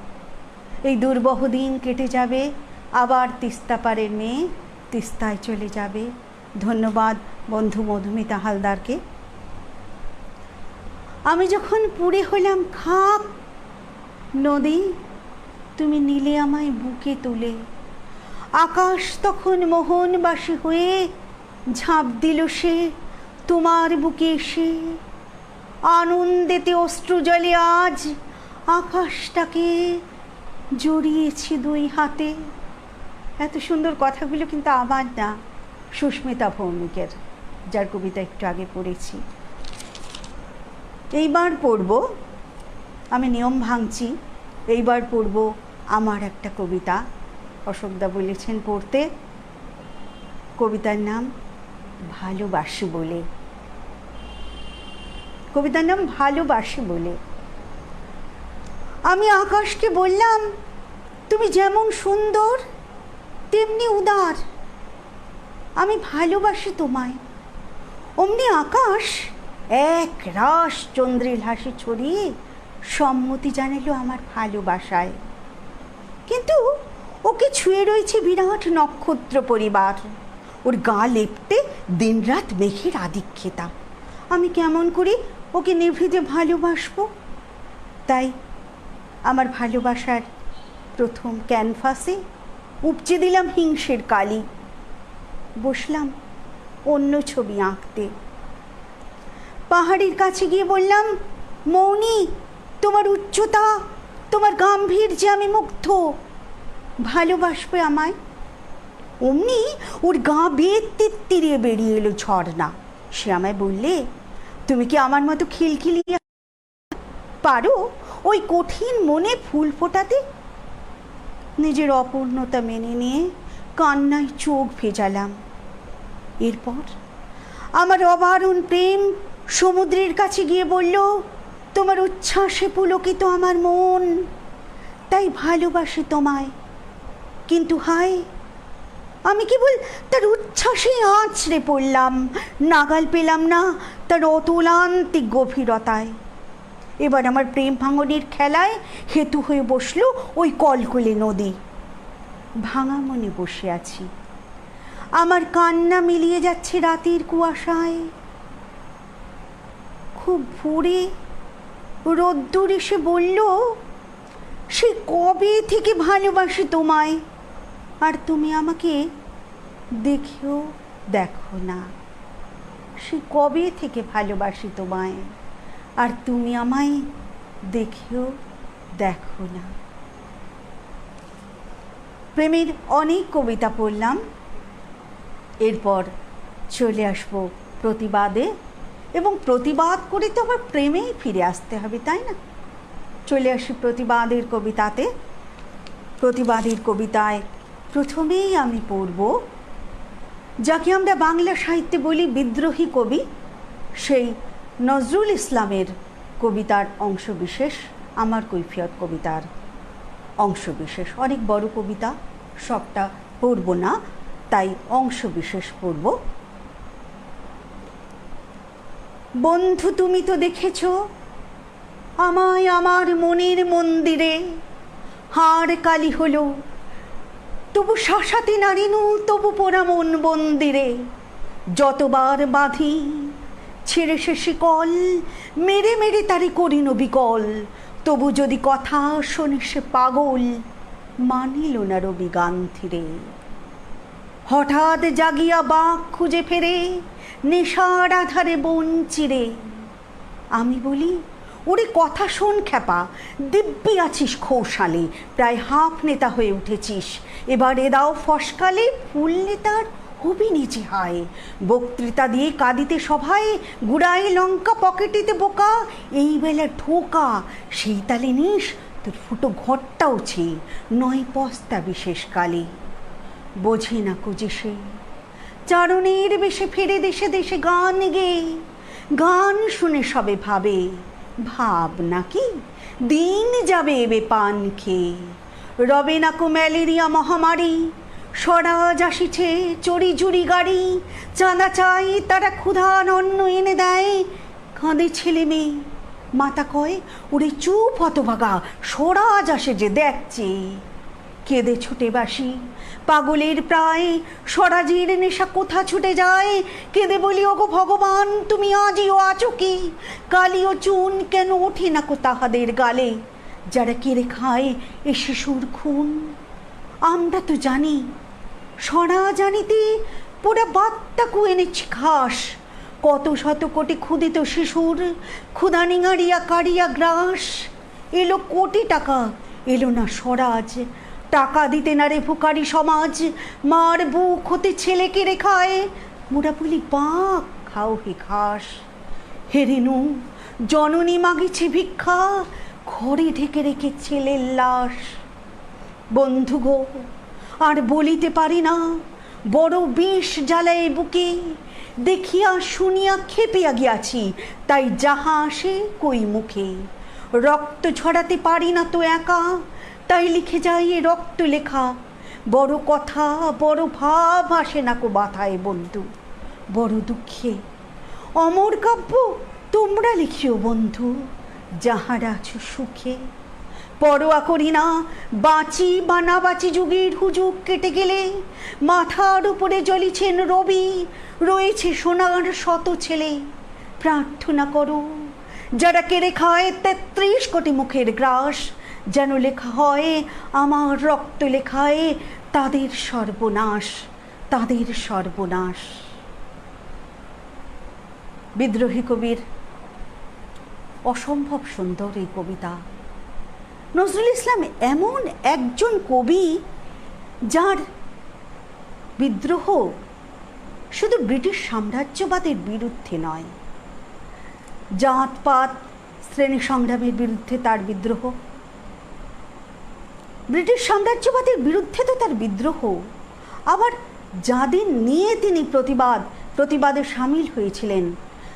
এই দুর্বহ দিন কেটে যাবে, আবার তিস্তা পাড়ের মেয়ে তিস্তায় চলে যাবে। ধন্যবাদ বন্ধু মধুমিতা হালদারকে। আমি যখন পুড়ে হলাম খাক নদী, তুমি নিলে আমায় বুকে তুলে। আকাশ তখন মোহনবাসী হয়ে ঝাঁপ দিল সে তোমার বুকে এসে। আনন্দেতে অশ্রু জলে আজ আকাশটাকে জড়িয়েছি দুই হাতে। এত সুন্দর কথাগুলো কিন্তু আমার না, সুস্মিতা ভৌমিকের, যার কবিতা একটু আগে পড়েছি। এইবার পড়ব, আমি নিয়ম ভাঙছি, এইবার পড়ব আমার একটা কবিতা। অশোকদা বলেছেন পড়তে। কবিতার নাম ভালোবাসি বলে। কবিতার নাম ভালোবাসি বলে। আমি আকাশকে বললাম, তুমি যেমন সুন্দর তেমনি উদার, আমি ভালোবাসি তোমায়। অমনি আকাশ এক রাস চন্দ্রের হাসি ছড়িয়ে সম্মতি জানালো আমার ভালোবাসায়। কিন্তু ওকে ছুঁয়ে রয়েছে বিরাট নক্ষত্র পরিবার, ওর গা লেপটে দিনরাত মেঘের আধিক্যতা। আমি কেমন করে ওকে নিভৃতে ভালোবাসবো? তাই আমার ভালোবাসার প্রথম ক্যানভাসে উপচে দিলাম হিংসের কালি, বসলাম অন্য ছবি আঁকতে। পাহাড়ের কাছে গিয়ে বললাম, মৌনি তোমার উচ্চতা, তোমার গাম্ভীর্যে আমি মুগ্ধ, ভালোবাসবে আমায়? অমনি ওর গা বেয়ে তিত্তিরিয়ে বেরিয়ে এলো ঝর্ণা। সে আমায় বললে, তুমি কি আমার মতো খিলখিলিয়ে পারো? ওই কঠিন মনে ফুল ফোটাতে? নিজের অপূর্ণতা মেনে নিয়ে কান্নায় চোখ ভেজালাম। এরপর আমার অবারণ প্রেম সমুদ্রের কাছে গিয়ে বলল, তোমার উচ্ছ্বাসে পুলকিত আমার মন, তাই ভালোবাসি তোমায়। কিন্তু হায়, আমি কেবল তার উচ্ছ্বাসেই আছড়ে পড়লাম, নাগাল পেলাম না তার অতুলান্তিক গভীরতায়। এবার আমার প্রেম ভাঙনের খেলায় হেতু হয়ে বসল ওই কলকলে নদী। ভাঙা মনে বসে আছি, আমার কান্না মিলিয়ে যাচ্ছে রাতের কুয়াশায়। খুব ভোরে রোদ্দুর এসে বলল, সে কবে থেকে ভালোবাসি তোমায়, আর তুমি আমাকে দেখেও দেখো না। সে কবে থেকে ভালোবাসি তোমায়, আর তুমি আমায় দেখেও দেখো না। প্রেমের অনেক কবিতা পড়লাম, এরপর চলে আসবো প্রতিবাদে, এবং প্রতিবাদ করে তো আবার প্রেমেই ফিরে আসতে হবে, তাই না? চলে আসি প্রতিবাদের কবিতাতে। প্রতিবাদের কবিতায় প্রথমেই আমি পড়ব যাকে আমরা বাংলা সাহিত্যে বলি বিদ্রোহী কবি, সেই নজরুল ইসলামের কবিতার অংশবিশেষ, আমার কৈফিয়ত কবিতার অংশবিশেষ। অনেক বড় কবিতা, সবটা পড়ব না, তাই অংশবিশেষ পড়ব। বন্ধু, তুমি তো দেখেছ আমায় আমার মনের মন্দিরে, হাড় কালি হলো তবু শাসাতে নারিনু, তবু পোড়া মন বন্দিরে। যতবার বাঁধি ছেড়ে সে শিকল, মেরে মেরে তারে করিন বিকল, তবু যদি কথা শোনে সে পাগল, মানিল না রবি গান থিরে। হঠাৎ জাগিয়া বাঁক খুঁজে ফেরে, নেশার আধারে বন চিরে। আমি বলি, ওরে কথা শোন খ্যাপা, দিব্যি আছিস খৌশালে, প্রায় হাফ নেতা হয়ে উঠেছিস, এবারে দাও ফসকালে, ফুল নেতার হবি নিচে হায়। বক্তৃতা দিয়ে কাঁদিতে সভায়, গুড়াই লঙ্কা পকেটেতে বোকা, এই বেলা ঢোকা সেই তালে নিস তোর ফুটো ঘরটাও ছে, নয় পস্তা বিশেষকালে। বোঝে না কুজে সে চারণের বেশে ফিরে দেশে দেশে গান গেয়ে, গান শুনে সবে ভাবে, ভাব নাকি দিন যাবে এবে পান খেয়ে। রবে নাকো ম্যালেরিয়া মহামারী, স্বরাজ আসিছে চড়ি জুড়ি গাড়ি, চাঁদা চাই তারা ক্ষুধার অন্ন এনে দেয়। কাঁদে ছেলে মেয়ে, মাতা কয় ওরে চুপ হতভাগা, স্বরাজ আসে যে দেখছে। কেঁদে ছুটে বাসি পাগলের প্রায়, স্বরাজের নেশা কোথা ছুটে যায়। কেঁদে বলি, ওগো ভগবান তুমি আজিও আছো কি, কালিও চুন কেন ওঠে না কো তাহাদের গালে, যারা কেড়ে খায় এ শিশুর খুন। আমরা তো জানি স্বরাজ আনিতে পোড়া বাত্তাকু এনেছি ঘাস, কত শত কোটি ক্ষুদিত শিশুর ক্ষুধা নিঙাড়িয়া কাড়িয়া গ্রাস। এলো কোটি টাকা, এলো না স্বরাজ, টাকা দিতে না রে ভুকারি সমাজ। মার বুক হতে ছেলে কেড়ে খায়, মোরা বলি বাঁক খাও হে ঘাস। হেরেনু জননী মাগিছে ভিক্ষা, ঘরে ঢেকে রেখে ছেলের লাশ। বন্ধু গো, আর বলিতে পারি না, বড় বিষ জ্বালায় বুকে, দেখিয়া শুনিয়া খেপিয়া গিয়াছি, তাই যাহা আসে কই মুখে। রক্ত ঝরাতে পারি না তো একা, তাই লিখে যাই এ রক্ত লেখা। বড় কথা বড় ভাব আসে না কো বাথায় বন্ধু, বড় দুঃখে অমর কাব্য তোমরা লিখিও বন্ধু, যাহারা আছো সুখে। পরোয়া করি না বাঁচি বা না বাঁচি, যুগের হুজুগ কেটে গেলে মাথার উপরে জ্বলিছেন রবি, রয়েছে সোনার শত ছেলে। প্রার্থনা করো যারা কেড়ে খায় ৩৩ কোটি মুখের গ্রাস, যেন লেখা হয় আমার রক্ত লেখায় তাদের সর্বনাশ, তাদের সর্বনাশ। বিদ্রোহী কবির অসম্ভব সুন্দর এই কবিতা। নজরুল ইসলাম এমন একজন কবি যার বিদ্রোহ শুধু ব্রিটিশ সাম্রাজ্যবাদের বিরুদ্ধে নয়, জাতপাত শ্রেণী সংগ্রামের বিরুদ্ধে তার বিদ্রোহ, ব্রিটিশ সাম্রাজ্যবাদের বিরুদ্ধে তো তার বিদ্রোহ, আবার যাদের নিয়ে তিনি প্রতিবাদে সামিল হয়েছিলেন,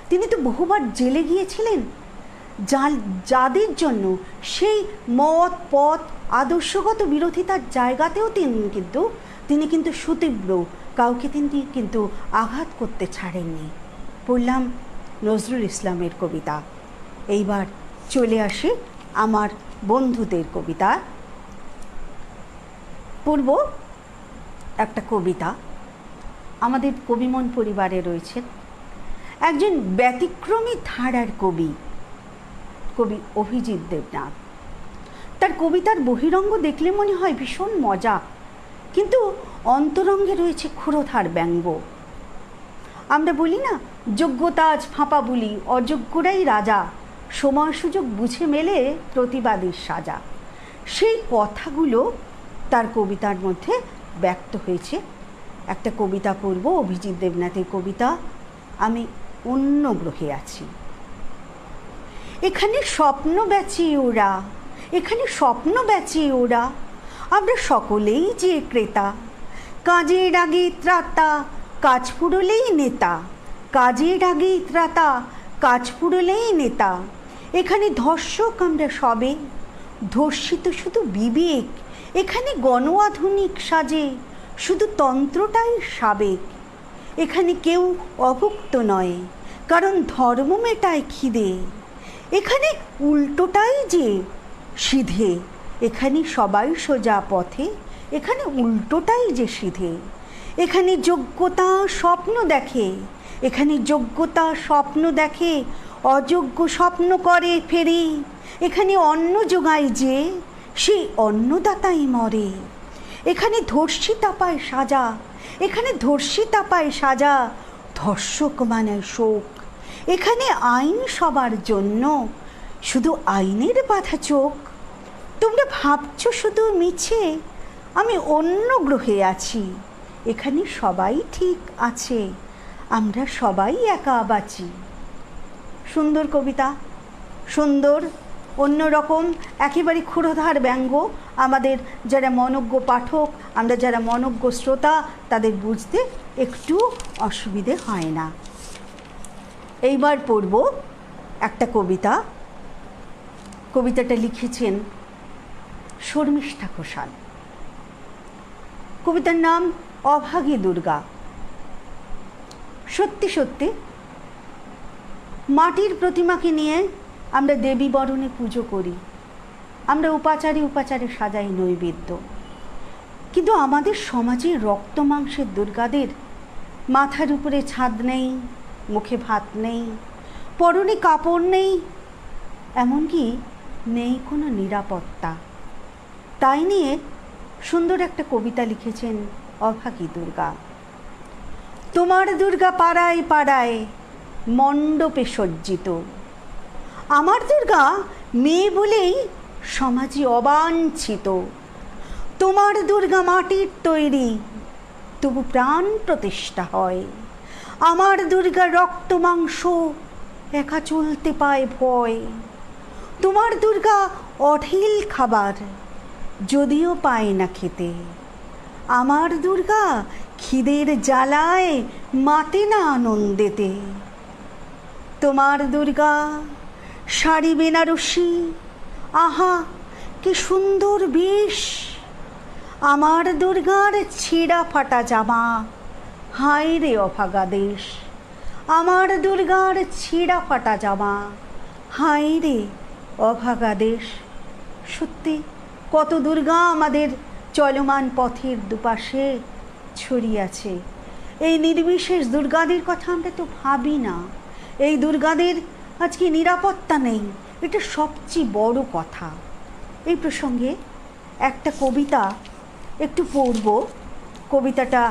তিনি তো বহুবার জেলে গিয়েছিলেন, যাদের জন্য সেই মত পথ আদর্শগত বিরোধিতার জায়গাতেও তিনি কিন্তু সুতীব্র, কাউকে তিনি কিন্তু আঘাত করতে ছাড়েননি। পড়লাম নজরুল ইসলামের কবিতা। এইবার চলে আসি আমার বন্ধুদের কবিতা। পূর্ব একটা কবিতা, আমাদের কবিমন পরিবারে রয়েছেন একজন ব্যতিক্রমী ধারার কবি অভিজিৎ দেবনাথ। তার কবিতার বহিরঙ্গ দেখলে মনে হয় ভীষণ মজা, কিন্তু অন্তরঙ্গে রয়েছে ক্ষুরোধার ব্যঙ্গ। আমরা বলি না, যোগ্যতা আজ ফাঁপা বুলি, অযোগ্যরাই রাজা, সময় সুযোগ বুঝে মেলে প্রতিবাদের সাজা। সেই কথাগুলো তার কবিতার মধ্যে ব্যক্ত হয়েছে। একটা কবিতা পড়ব, অভিজিৎ দেবনাথের কবিতা, আমি অন্য গ্রহে আছি। এখানে স্বপ্ন বেচে ওরা, আমরা সকলেই যে ক্রেতা, কাজের আগে ত্রাতা, কাজ ফুরলেই নেতা, কাজের আগে ত্রাতা, কাজ ফুরলেই নেতা। এখানে ধর্ষক আমরা সবে, ধর্ষিত শুধু বিবেক, এখানে গণ আধুনিক সাজে, শুধু তন্ত্রটাই সাবেক। এখানে কেউ অভুক্ত নয়, কারণ ধর্ম মেটায় খিদে, এখানে উল্টোটাই যে সিধে, এখানে সবাই সোজা পথে, এখানে উল্টোটাই যে সিধে। এখানে যোগ্যতা স্বপ্ন দেখে, এখানে যোগ্যতা স্বপ্ন দেখে, অযোগ্য স্বপ্ন করে ফেরে। এখানে অন্ন যোগায় যে, সেই অন্নদাতাই মরে। এখানে ধর্ষিতা পায় সাজা, এখানে ধর্ষিতা পায় সাজা, ধর্ষক মানে শোক। এখানে আইন সবার জন্য, শুধু আইনের বাধা চোখ। তোমরা ভাবছ শুধু মিছে, আমি অন্য গ্রহে আছি। এখানে সবাই ঠিক আছে, আমরা সবাই একা বাঁচি। সুন্দর কবিতা, সুন্দর, অন্যরকম, একেবারে ক্ষুরোধার ব্যঙ্গ। আমাদের যারা মনজ্ঞ পাঠক, আমরা যারা মনজ্ঞ শ্রোতা, তাদের বুঝতে একটু অসুবিধে হয় না। এইবার পড়ব একটা কবিতা। কবিতাটা লিখেছেন শর্মিষ্ঠা ঘোষাল। কবিতার নাম অভাগী দুর্গা। সত্যি সত্যি মাটির প্রতিমাকে নিয়ে আমরা দেবী বরণে পুজো করি, আমরা উপাচারে সাজাই নৈবেদ্য, কিন্তু আমাদের সমাজে রক্ত মাংসের দুর্গাদের মাথার উপরে ছাদ নেই, মুখে ভাত নেই, পরনে কাপড় নেই, এমনকি নেই কোনো নিরাপত্তা। তাই নিয়ে সুন্দর একটা কবিতা লিখেছেন অভাগী দুর্গা। তোমার দুর্গা পাড়ায় পাড়ায় মণ্ডপে সজ্জিত, আমার দুর্গা মেয়ে বলেই সমাজে অবাঞ্ছিত। তোমার দুর্গা মাটির তৈরি, তবু প্রাণ প্রতিষ্ঠা হয়। আমার দুর্গা রক্ত মাংস একা চলতে পায় ভয়। তোমার দুর্গা অঢেল খাবার, যদিও পায় না খেতে। আমার দুর্গা খিদের জ্বালায় মাতে না আনন্দেতে। তোমার দুর্গা শাড়ি বেনারসি, আহা কি সুন্দর বেশ। আমার দুর্গার ছেঁড়া ফাটা জামা, হায় রে অভাগা দেশ। আমার দুর্গার ছেঁড়া ফাটা জামা, হায় রে অভাগা দেশ। সত্যি কত দুর্গা আমাদের চলমান পথের দুপাশে ছড়িয়ে আছে। এই নির্বিশেষ দুর্গাদের কথা আমরা তো ভাবি না। এই দুর্গাদের আজকে নিরাপত্তা নেই, এটা সবচেয়ে বড় কথা। এই প্রসঙ্গে একটা কবিতা একটু পড়ব। কবিতাটা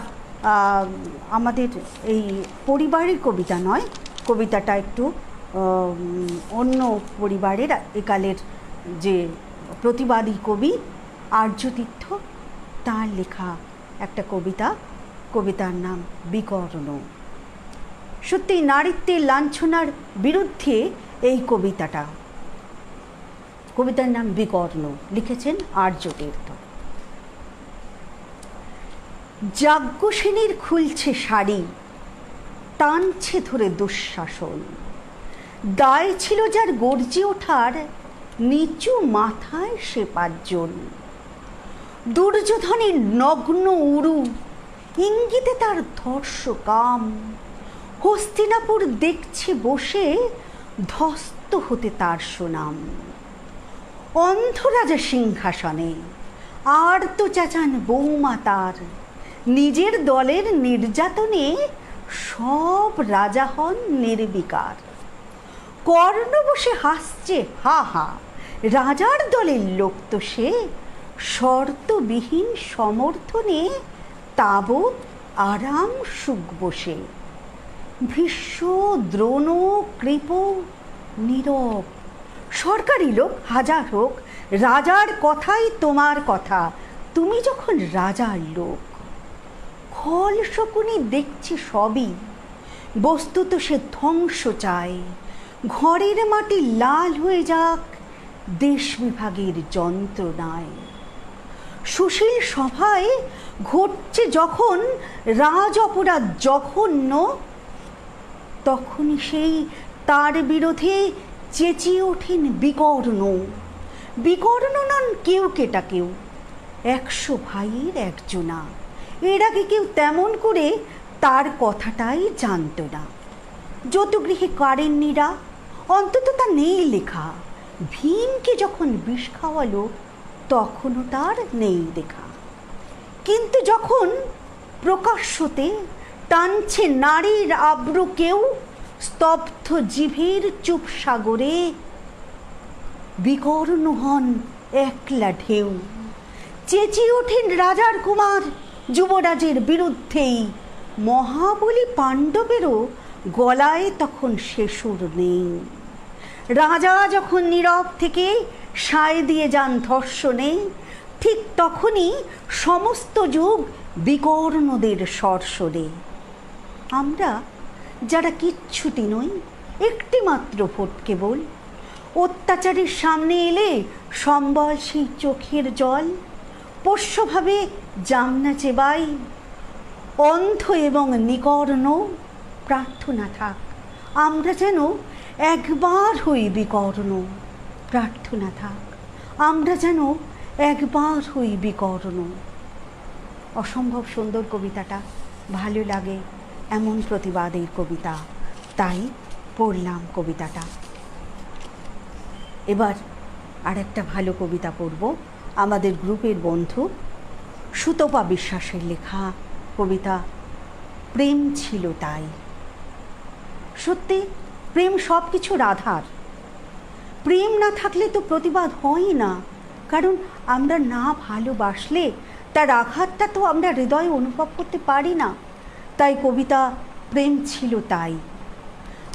আমাদের এই পরিবারের কবিতা নয়, কবিতাটা একটু অন্য পরিবারের, একালের যে প্রতিবাদী কবি আর্যতীর্থ, তার লেখা একটা কবিতা। কবিতার নাম বিকর্ণ। সত্যি নারীত্বের লাঞ্ছনার বিরুদ্ধে এই কবিতাটা। কবিতার নাম বিকর্ণ, লিখেছেন আর্যতীর্থ। যাজ্ঞসেনীর খুলছে শাড়ি, টানছে ধরে দুঃশাসন, দায় ছিল যার গর্জে ওঠার, নিচু মাথায় সে 5 জন। দুর্যোধনের নগ্ন উরু, ইঙ্গিতে তার ধর্ষকাম, হস্তিনাপুর দেখছে বসে, ধস্ত হতে তার সুনাম। অন্ধরাজা সিংহাসনে, আর তো চেঁচান বৌমা তার, নিজের দলের নির্যাতনে সব রাজা হন নির্বিকার। কর্ণ বসে হাসছে হা হা, রাজার দলের লোক তো সে, শর্তবিহীন সমর্থনে তাবৎ আরাম সুখ বসে। ভীষ্ম, দ্রোণ, কৃপ নীরব, সরকারি লোক হাজার হোক, রাজার কথাই তোমার কথা, তুমি যখন রাজার লোক। খল শকুনি দেখছে সবই, বস্তুত সে ধ্বংস চায়, ঘরের মাটি লাল হয়ে যাক দেশ বিভাগের যন্ত্রণায়। সুশীল সভায় ঘটছে যখন রাজ অপরাধ জঘন্য, তখনই সেই তার বিরোধে চেঁচিয়ে ওঠেন বিকর্ণ। বিকর্ণ নন কেউ কেটা কেউ, 100 ভাইয়ের একজনা। এর আগে কেউ তেমন করে তার কথাটাই জানত না। যতগৃহে কারেন্নিরা, অন্তত তা নেই লেখা। ভীমকে যখন বিষ খাওয়ালো, তখনও তার নেই দেখা। কিন্তু যখন প্রকাশ্যতে টানছে নারীর আব্রু কেউ, স্তব্ধ জিভের চুপ সাগরে বিকর্ণ হন একলা ঢেউ। চেঁচিয়ে ওঠেন রাজার কুমার যুবরাজের বিরুদ্ধেই, মহাবলী পাণ্ডবেরও গলায় তখন সে সুর নেই। রাজা যখন নীরব থেকে সায় দিয়ে যান ধর্ষণে, ঠিক তখনই সমস্ত যুগ বিকর্ণদের সরসরে। আমরা যারা কিচ্ছুটি নই, একটি মাত্র ভোট কেবল, অত্যাচারের সামনে এলে সম্বল সেই চোখের জল, পোষ্যভাবে জামনা চেবাই, অন্ধ এবং নিকর্ণ প্রার্থনা থাক আমরা যেন একবার হই বিকর্ণ। প্রার্থনা থাক আমরা যেন একবার হই বিকর্ণ। অসম্ভব সুন্দর কবিতাটা, ভালো লাগে এমন প্রতিবাদের কবিতা, তাই পড়লাম কবিতাটা। এবার আরেকটা ভালো কবিতা পড়ব, আমাদের গ্রুপের বন্ধু সুতপা বিশ্বাসের লেখা কবিতা প্রেম ছিল তাই। সত্যি প্রেম সব কিছুর আধার। প্রেম না থাকলে তো প্রতিবাদ হয় না, কারণ আমরা না ভালোবাসলে তার আঘাতটা তো আমরা হৃদয়ে অনুভব করতে পারি না। তাই কবিতা প্রেম ছিল তাই।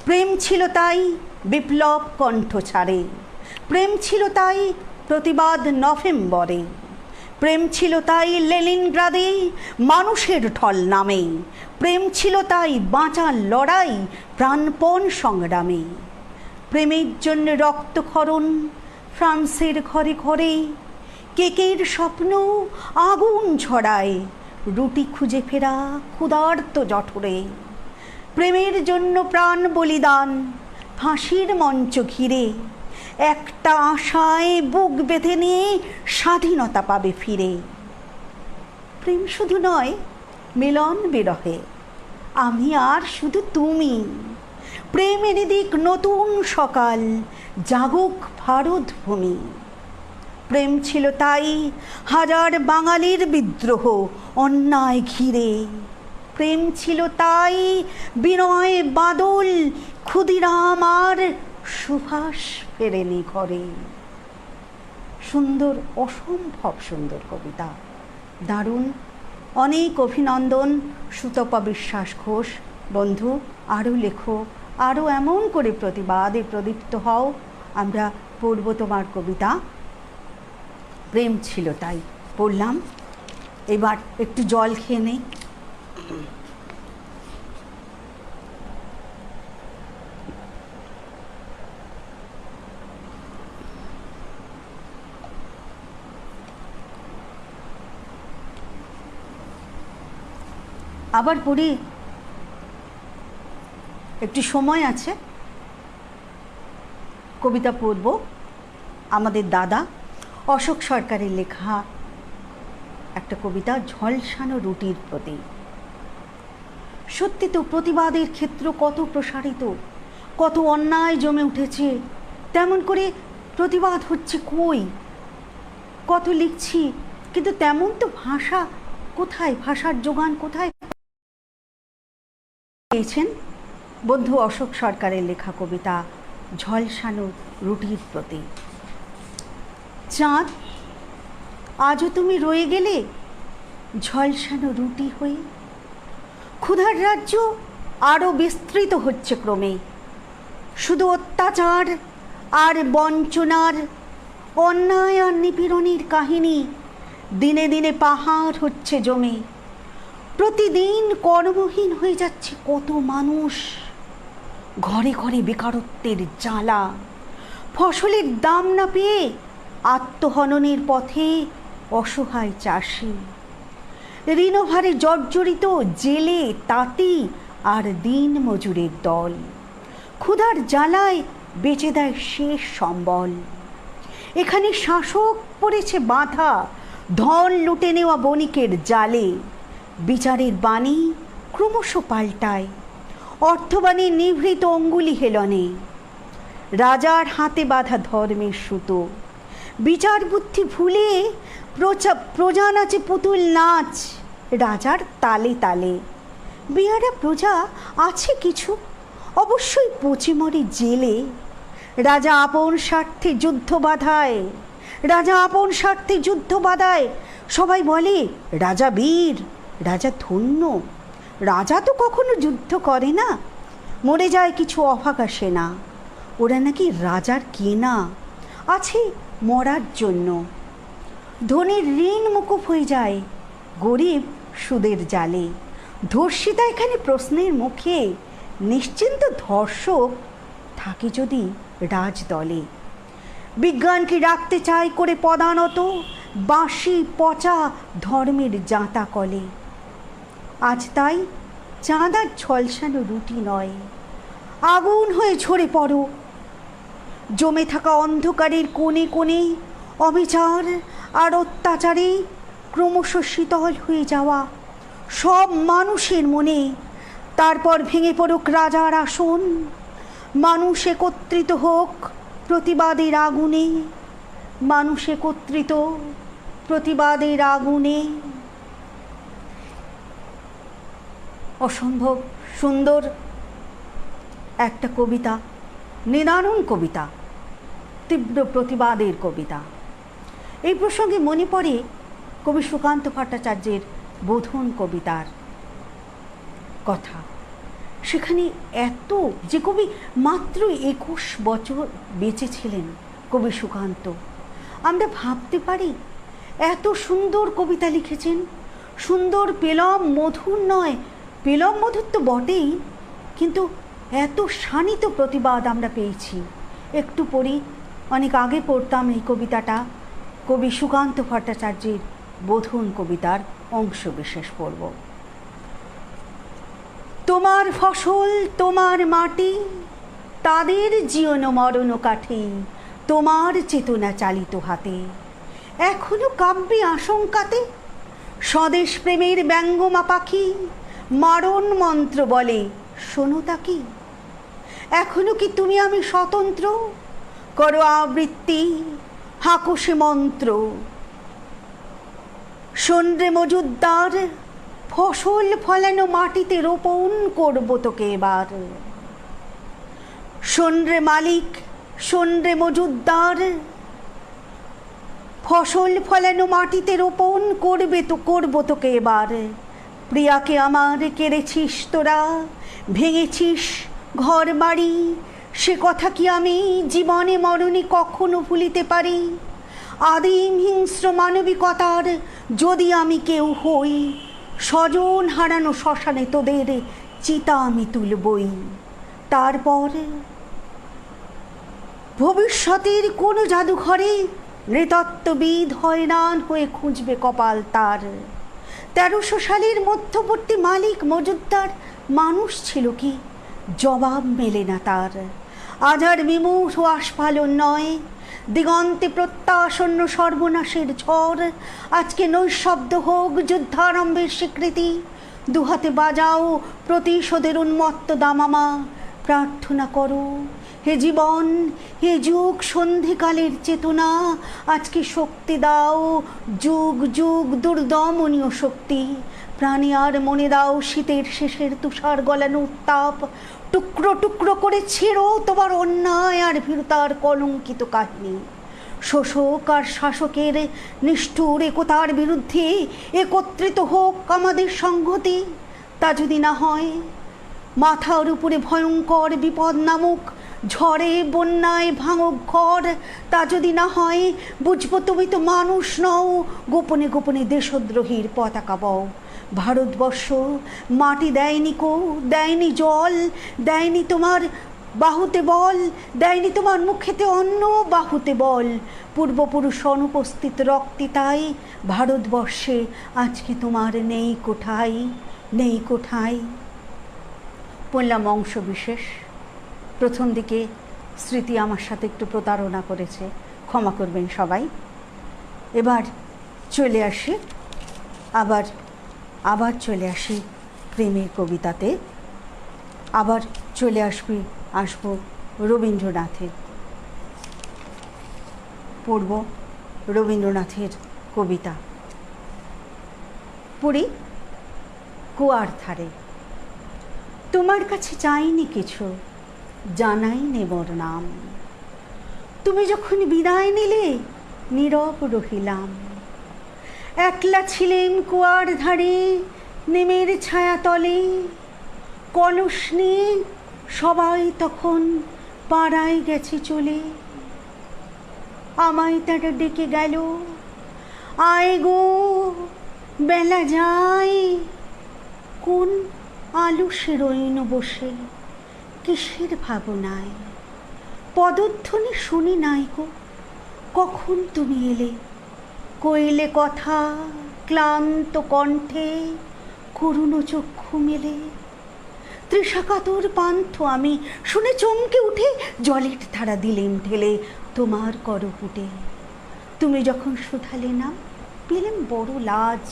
প্রেম ছিল তাই বিপ্লব কণ্ঠ ছাড়ে, প্রেম ছিল তাই প্রতিবাদ নভেম্বরে, প্রেম ছিল তাই লেনিনগ্রাদে মানুষের ঢল নামে, প্রেম ছিল তাই বাঁচার লড়াই প্রাণপণ সংগ্রামে। প্রেমের জন্য রক্তক্ষরণ ফ্রান্সের ঘরে ঘরে, কেকের স্বপ্ন আগুন ঝরায় রুটি খুঁজে ফেরা ক্ষুধার্ত জঠরে। প্রেমের জন্য প্রাণ বলিদান ফাঁসির মঞ্চ ঘিরে, একটা আশায় বুক বেঁধে নিয়ে স্বাধীনতা পাবে ফিরে। প্রেম শুধু নয় মিলন বিরহে, আমি আর শুধু তুমি। প্রেম এনে দিক নতুন সকাল, জাগুক ভারত ভূমি। প্রেম ছিল তাই হাজার বাঙালির বিদ্রোহ অন্যায় ঘিরে, প্রেম ছিল তাই বিনয় বাদল ক্ষুদিরাম আর সুভাষ ফেরেনি ঘরে। সুন্দর, অসম্ভব সুন্দর কবিতা, দারুণ। অনেক অভিনন্দন সুতপা বিশ্বাস ঘোষ বন্ধু, আরও লেখো, আরও এমন করে প্রতিবাদে প্রদীপ্ত হও। আমরা পড়ব তোমার কবিতা প্রেম ছিল তাই। পড়লাম, এবার একটু জল খেয়ে নেই। আবার পড়ি, একটু সময় আছে, কবিতা পড়ব আমাদের দাদা অশোক সরকারের লেখা একটা কবিতা, ঝলসানো রুটির প্রতি। সত্যি তো প্রতিবাদের ক্ষেত্র কত প্রসারিত, কত অন্যায় জমে উঠেছে, তেমন করে প্রতিবাদ হচ্ছে কই? কত লিখছি, কিন্তু তেমন তো ভাষা কোথায়, ভাষার যোগান কোথায় পেয়েছেন? বন্ধু অশোক সরকারের লেখা কবিতা ঝলসানো রুটির প্রতি। চাঁদ, আজও তুমি রয়ে গেলে ঝলসানো রুটি হয়ে। ক্ষুধার রাজ্য আরও বিস্তৃত হচ্ছে ক্রমে, শুধু অত্যাচার আর বঞ্চনার, অন্যায় আর নিপীড়নের কাহিনী দিনে দিনে পাহাড় হচ্ছে জমে। প্রতিদিন কর্মহীন হয়ে যাচ্ছে কত মানুষ, ঘরে ঘরে বেকারত্বের জ্বালা, ফসলের দাম না পেয়ে আত্মহননের পথে অসহায় চাষি, ঋণভারে জর্জরিত জেলে তাঁতি আর দিন মজুরের দল, ক্ষুধার জ্বালায় বেচে দেয় শেষ সম্বল। এখানে শাসক পড়েছে বাধা, ধন লুটে নেওয়া বণিকের জালে, বিচারের বাণী ক্রমশ পাল্টায় অর্থবাণীর নিভৃত অঙ্গুলি হেলনে। রাজার হাতে বাঁধা ধর্মের সুতো, বিচার বুদ্ধি ভুলে প্রজা নাচে পুতুল নাচ রাজার তালে তালে। বেয়ারা প্রজা আছে কিছু, অবশ্যই পচে মরে জেলে। রাজা আপন স্বার্থে যুদ্ধ বাধায়, রাজা আপন স্বার্থে যুদ্ধ বাধায়। সবাই বলে রাজা বীর, রাজা ধন্য। রাজা তো কখনো যুদ্ধ করে না, মরে যায় কিছু অভাগা সেনা। ওরা নাকি রাজার কেনা, আছে মরার জন্য। ধনীর ঋণ মুকুব হয়ে যায়, গরিব সুদের জালে। ধর্ষিতা এখানে প্রশ্নের মুখে, নিশ্চিন্ত ধর্ষক থাকে যদি রাজদলে। বিজ্ঞানকে রাখতে চায় করে পদানত, বাঁশি পচা ধর্মের জাঁতা কলে। আজ তাই চাঁদ আর ঝলসানো রুটি নয়, আগুন হয়ে ঝরে পড়ো। জমে থাকা অন্ধকারের কোণে কোণে অবিচার আর অত্যাচারে ক্রমশ শীতল হয়ে যাওয়া সব মানুষের মনে। তারপর ভেঙে পড়ুক রাজার আসন, মানুষ একত্রিত হোক প্রতিবাদের আগুনে, মানুষ একত্রিত প্রতিবাদের আগুনে। অসম্ভব সুন্দর একটা কবিতা, নিদারুণ কবিতা, তীব্র প্রতিবাদের কবিতা। এই প্রসঙ্গে মনে পড়ে কবি সুকান্ত ভট্টাচার্যের বোধন কবিতার কথা। সেখানে এত, যে কবি মাত্র 21 বছর বেঁচে ছিলেন, কবি সুকান্ত, আমরা ভাবতে পারি এত সুন্দর কবিতা লিখেছেন। সুন্দর পেলম মধুর নয়, পেলম মধুর তো বটেই, কিন্তু এত শানিত প্রতিবাদ আমরা পেয়েছি। একটু পড়ি, অনেক আগে পড়তাম এই কবিতাটা, কবি সুকান্ত ভট্টাচার্যের বোধন কবিতার অংশ বিশেষ পড়ব। তোমার ফসল তোমার মাটি, তাদের জীবন মরণ কাঠে তোমার চেতনা চালিত হাতে। এখনো কাব্যে আশঙ্কাতে স্বদেশ প্রেমের ব্যঙ্গমা পাখি মারণ মন্ত্র বলে শোনো তাকি। এখনো কি তুমি আমি স্বতন্ত্র, করো আবৃত্তি হাঁকো সে মন্ত্র। শোন রে মজুদ্দার, ফসল ফলানো মাটিতে রোপণ করবো তোকে এবার। শোন রে মালিক, শোন রে মজুদ্দার, ফসল ফলানো মাটিতে রোপণ করবো তোকে এবার। প্রিয়াকে আমার কেড়েছিস তোরা, ভেঙেছিস ঘর বাড়ি, সে কথা কি আমি জীবনে মরণে কখনো ভুলিতে পারি। আদিম হিংস্র মানবিকতার যদি আমি কেউ হই, স্বজন হারানো শ্মশানে তোদের চিতা আমি তুলবই। তারপর ভবিষ্যতের কোনো জাদুঘরে নৃতত্ত্ববিদ হয়রান হয়ে খুঁজবে কপাল তার। 1300 সালের মধ্যবর্তী মালিক মজুমদার মানুষ ছিল কি? জবাব মেলে না তার। আজ আর বিমূঢ় আস্ফালন নয়, দিগন্তে প্রত্যাসন্ন সর্বনাশের ঝড়। আজকে নৈশব্দ হোক যুদ্ধারম্ভের স্বীকৃতি, দুহাতে বাজাও প্রতিশোধের উন্মত্ত দামামা। প্রার্থনা করো হে জীবন, হে যুগ সন্ধিকালের চেতনা, আজকে শক্তি দাও, যুগ যুগ দুর্দমনীয় শক্তি। প্রাণে আর মনে দাও শীতের শেষের তুষার গলানো উত্তাপ। টুকরো টুকরো করে ছেড়ো তোমার অন্যায় আর ভীরুতার কলঙ্কিত কাহিনী। শোষক আর শাসকের নিষ্ঠুর একতার বিরুদ্ধে একত্রিত হোক আমাদের সংহতি। তা যদি না হয়, মাথার উপরে ভয়ঙ্কর বিপদ নামুক ঝড়ে বন্যায় ভাঙুক ঘর। তা যদি না হয়, বুঝবো তুমি তো মানুষ নও, গোপনে গোপনে দেশদ্রোহীর পতাকা বও। ভারতবর্ষ মাটি দেয়নি কো, দেয়নি জল, দেয়নি তোমার বাহুতে বল, দেয়নি তোমার মুখেতে অন্ন, বাহুতে বল। পূর্বপুরুষ অনুপস্থিত রক্তে তাই ভারতবর্ষে আজকে তোমার নেই কোঠায়, নেই কোঠায়। পড়লাম অংশ বিশেষ। প্রথম দিকে স্মৃতি আমার সাথে একটু প্রতারণা করেছে, ক্ষমা করবেন সবাই। এবার চলে আসি, আবার চলে আসি প্রেমের কবিতাতে। আবার চলে আসবো রবীন্দ্রনাথের, পড়ব রবীন্দ্রনাথের কবিতা। পড়ি কুয়ার ধারে। তোমার কাছে চাইনি কিছু, জানাই নে মোর নাম। তুমি যখন বিদায় নিলে নীরব রহিলাম। একলা ছিলেন কুয়ার ধারে নেমের ছায়া তলে। কলস নিয়ে সবাই তখন পাড়ায় গেছে চলে। আমায় তারা ডেকে গেল, আয় গো বেলা যায়। কোন আলসে রইন বসে কিসের ভাবনায়। পদধ্বনি শুনি নাই গো, কখন তুমি এলে। কইলে কথা ক্লান্ত কণ্ঠে, করুণ চক্ষু মেলে। তৃষাকাতর পান্থ আমি শুনে চমকে উঠে জলের ধারা দিলেম ঠেলে তোমার করপুটে। তুমি যখন শুধালে না, পেলেম বড় লাজ।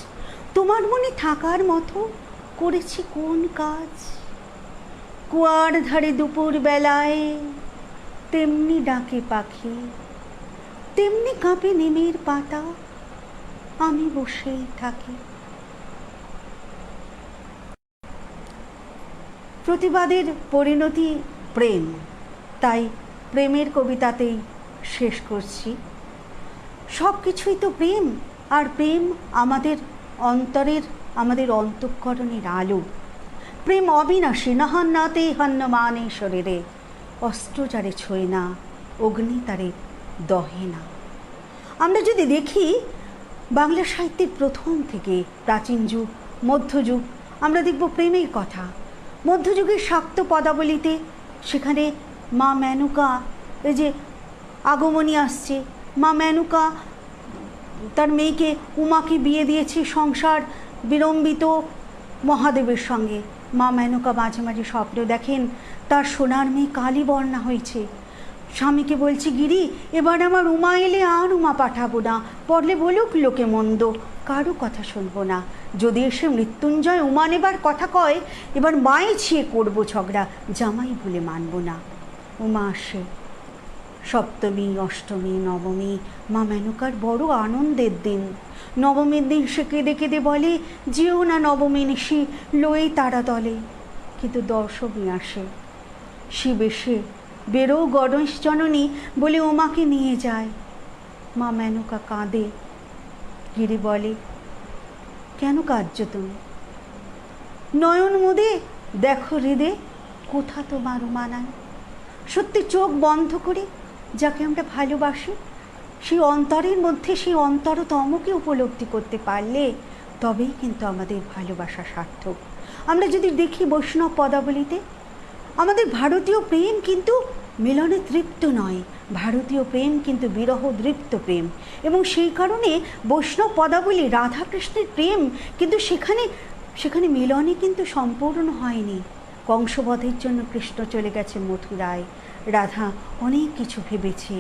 তোমার মনে থাকার মতো করেছি কোন কাজ। কুয়ার ধারে দুপুর বেলায় তেমনি ডাকে পাখি, তেমনি কাঁপে নেমের পাতা, আমি বসেই থাকি। প্রতিবাদের পরিণতি প্রেম, তাই প্রেমের কবিতাতেই শেষ করছি। সব কিছুই তো প্রেম, আর প্রেম আমাদের অন্তরের, আমাদের অন্তঃকরণের আলো। প্রেম অবিনাশী, নাহান্নাতে হান্নমানে শরীরে। অস্ত্র যারে ছোঁয় না, অগ্নি তারে দহে না। আমরা যদি দেখি বাংলা সাহিত্যের প্রথম থেকে প্রাচীন যুগ, মধ্যযুগ, আমরা দেখব প্রেমের কথা। মধ্যযুগের শাক্ত পদাবলিতে সেখানে মা মেনকা, এই যে আগমনী আসছে, মা মেনকা তার মেয়েকে উমাকে বিয়ে দিয়েছে সংসার বিলম্বিত মহাদেবের সঙ্গে। মা মেনকা মাঝে মাঝে স্বপ্ন দেখেন তার সোনার মেয়ে কালীবর্ণা হয়েছে। স্বামীকে বলছে, গিরি এবার আমার উমা এলে আর উমা পাঠাবো না, পড়লে বলুক লোকে মন্দ, কারো কথা শুনবো না। যদি এসে মৃত্যুঞ্জয় উমা নেবার কথা কয়, এবার মায়ে ছিয়ে করবো ঝগড়া, জামাই বলে মানব না। উমা আসে। সপ্তমী, অষ্টমী, নবমী মা মেনকার বড় আনন্দের দিন। নবমীর দিন সে কেঁদে কেঁদে বলে, যেও না নবমী নিশি লয়ে তারা তলে। কিন্তু দশমী আসে, শিব এসে বেরো গণেশ জননী বলে উমাকে নিয়ে যায়। মা মেনকা কাঁদে। গিরি বলে, কেন কাঁদছো তুমি? নয়ন মুদে দেখো হৃদে কোথা তোমার উমা নাই। সত্যি চোখ বন্ধ করে যাকে আমরা ভালোবাসি, সেই অন্তরের মধ্যে সেই অন্তরতমকে উপলব্ধি করতে পারলে তবেই কিন্তু আমাদের ভালোবাসা সার্থক। আমরা যদি দেখি বৈষ্ণব পদাবলিতে, আমাদের ভারতীয় প্রেম কিন্তু মিলনে তৃপ্ত নয়, ভারতীয় প্রেম কিন্তু বিরহ দৃপ্ত প্রেম। এবং সেই কারণে বৈষ্ণব পদাবলী রাধাকৃষ্ণের প্রেম কিন্তু সেখানে মিলনে কিন্তু সম্পূর্ণ হয়নি। কংসবধের জন্য কৃষ্ণ চলে গেছে মথুরায়, রাধা অনেক কিছু ভেবেছে,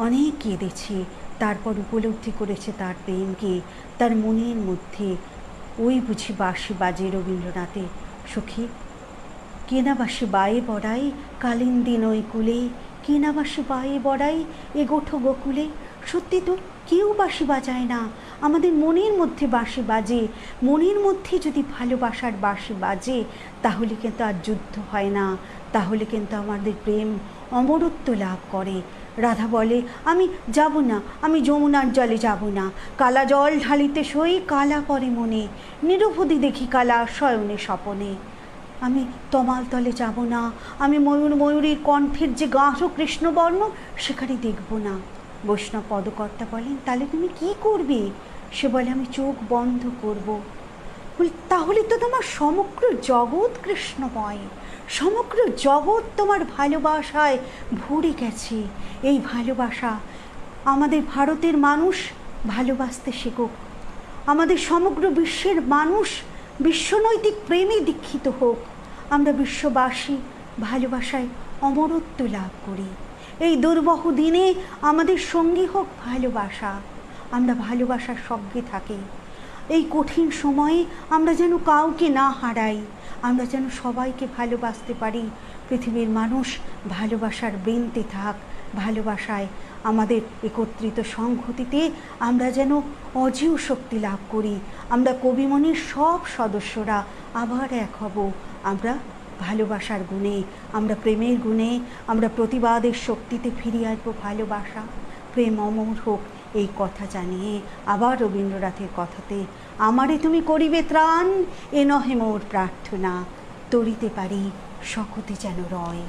অনেক কেঁদেছে, তারপর উপলব্ধি করেছে তার প্রেমকে। তার মনের মধ্যে ওই বুঝি বাঁশি বাজে রবীন্দ্রনাথে, সখী কেনাবাসি বায়ে বড়াই কালিন্দী নই কুলে, কেনাবাসি বায়ে বড়াই এ গোঠো গোকুলে। সত্যি তো কেউ বাঁশি বাজায় না, আমাদের মনের মধ্যে বাঁশি বাজে। মনের মধ্যে যদি ভালোবাসার বাঁশি বাজে তাহলে কিন্তু আর যুদ্ধ হয় না, তাহলে কিন্তু আমাদের প্রেম অমরত্ব লাভ করে। রাধা বলে, আমি যাব না, আমি যমুনার জলে যাব না, কালা জল ঢালিতে সই কালা করে মনে, নিরবধি দেখি কালা শয়নে স্বপনে। আমি তমাল তলে যাব না, আমি ময়ূরীর কণ্ঠের যে গাঢ় কৃষ্ণবর্ণ সেখানে দেখব না। বৈষ্ণব পদকর্তা বলেন, তাহলে তুমি কি করবে? সে বলে, আমি চোখ বন্ধ করব। তাহলে তো তোমার সমগ্র জগৎ কৃষ্ণময়, সমগ্র জগৎ তোমার ভালোবাসায় ভরে গেছে। এই ভালোবাসা আমাদের ভারতের মানুষ ভালোবাসতে শেখুক, আমাদের সমগ্র বিশ্বের মানুষ বিশ্বনৈতিক প্রেমে দীক্ষিত হোক, আমরা বিশ্ববাসী ভালোবাসায় অমরত্ব লাভ করি। এই দুর্বহ দিনে আমাদের সঙ্গী হোক ভালোবাসা, আমরা ভালোবাসার সঙ্গে থাকি। এই কঠিন সময়ে আমরা যেন কাউকে না হারাই, আমরা যেন সবাইকে ভালোবাসতে পারি। পৃথিবীর মানুষ ভালোবাসার বৃন্তে থাক, ভালোবাসায় আমাদের একত্রিত সংহতিতে আমরা যেন অজেয় শক্তি লাভ করি। আমরা কবিমণির সব সদস্যরা আবার এক হব, আমরা ভালোবাসার গুণে, আমরা প্রেমের গুণে, আমরা প্রতিবাদের শক্তিতে ফিরিয়ে আসবো। ভালোবাসা প্রেম অমর হোক, এই কথা জানিয়ে আবার রবীন্দ্রনাথের কথাতে, আমারে তুমি করিবে ত্রাণ, এ নহে মোর প্রার্থনা, তরিতে পারি শকতি যেন রয়।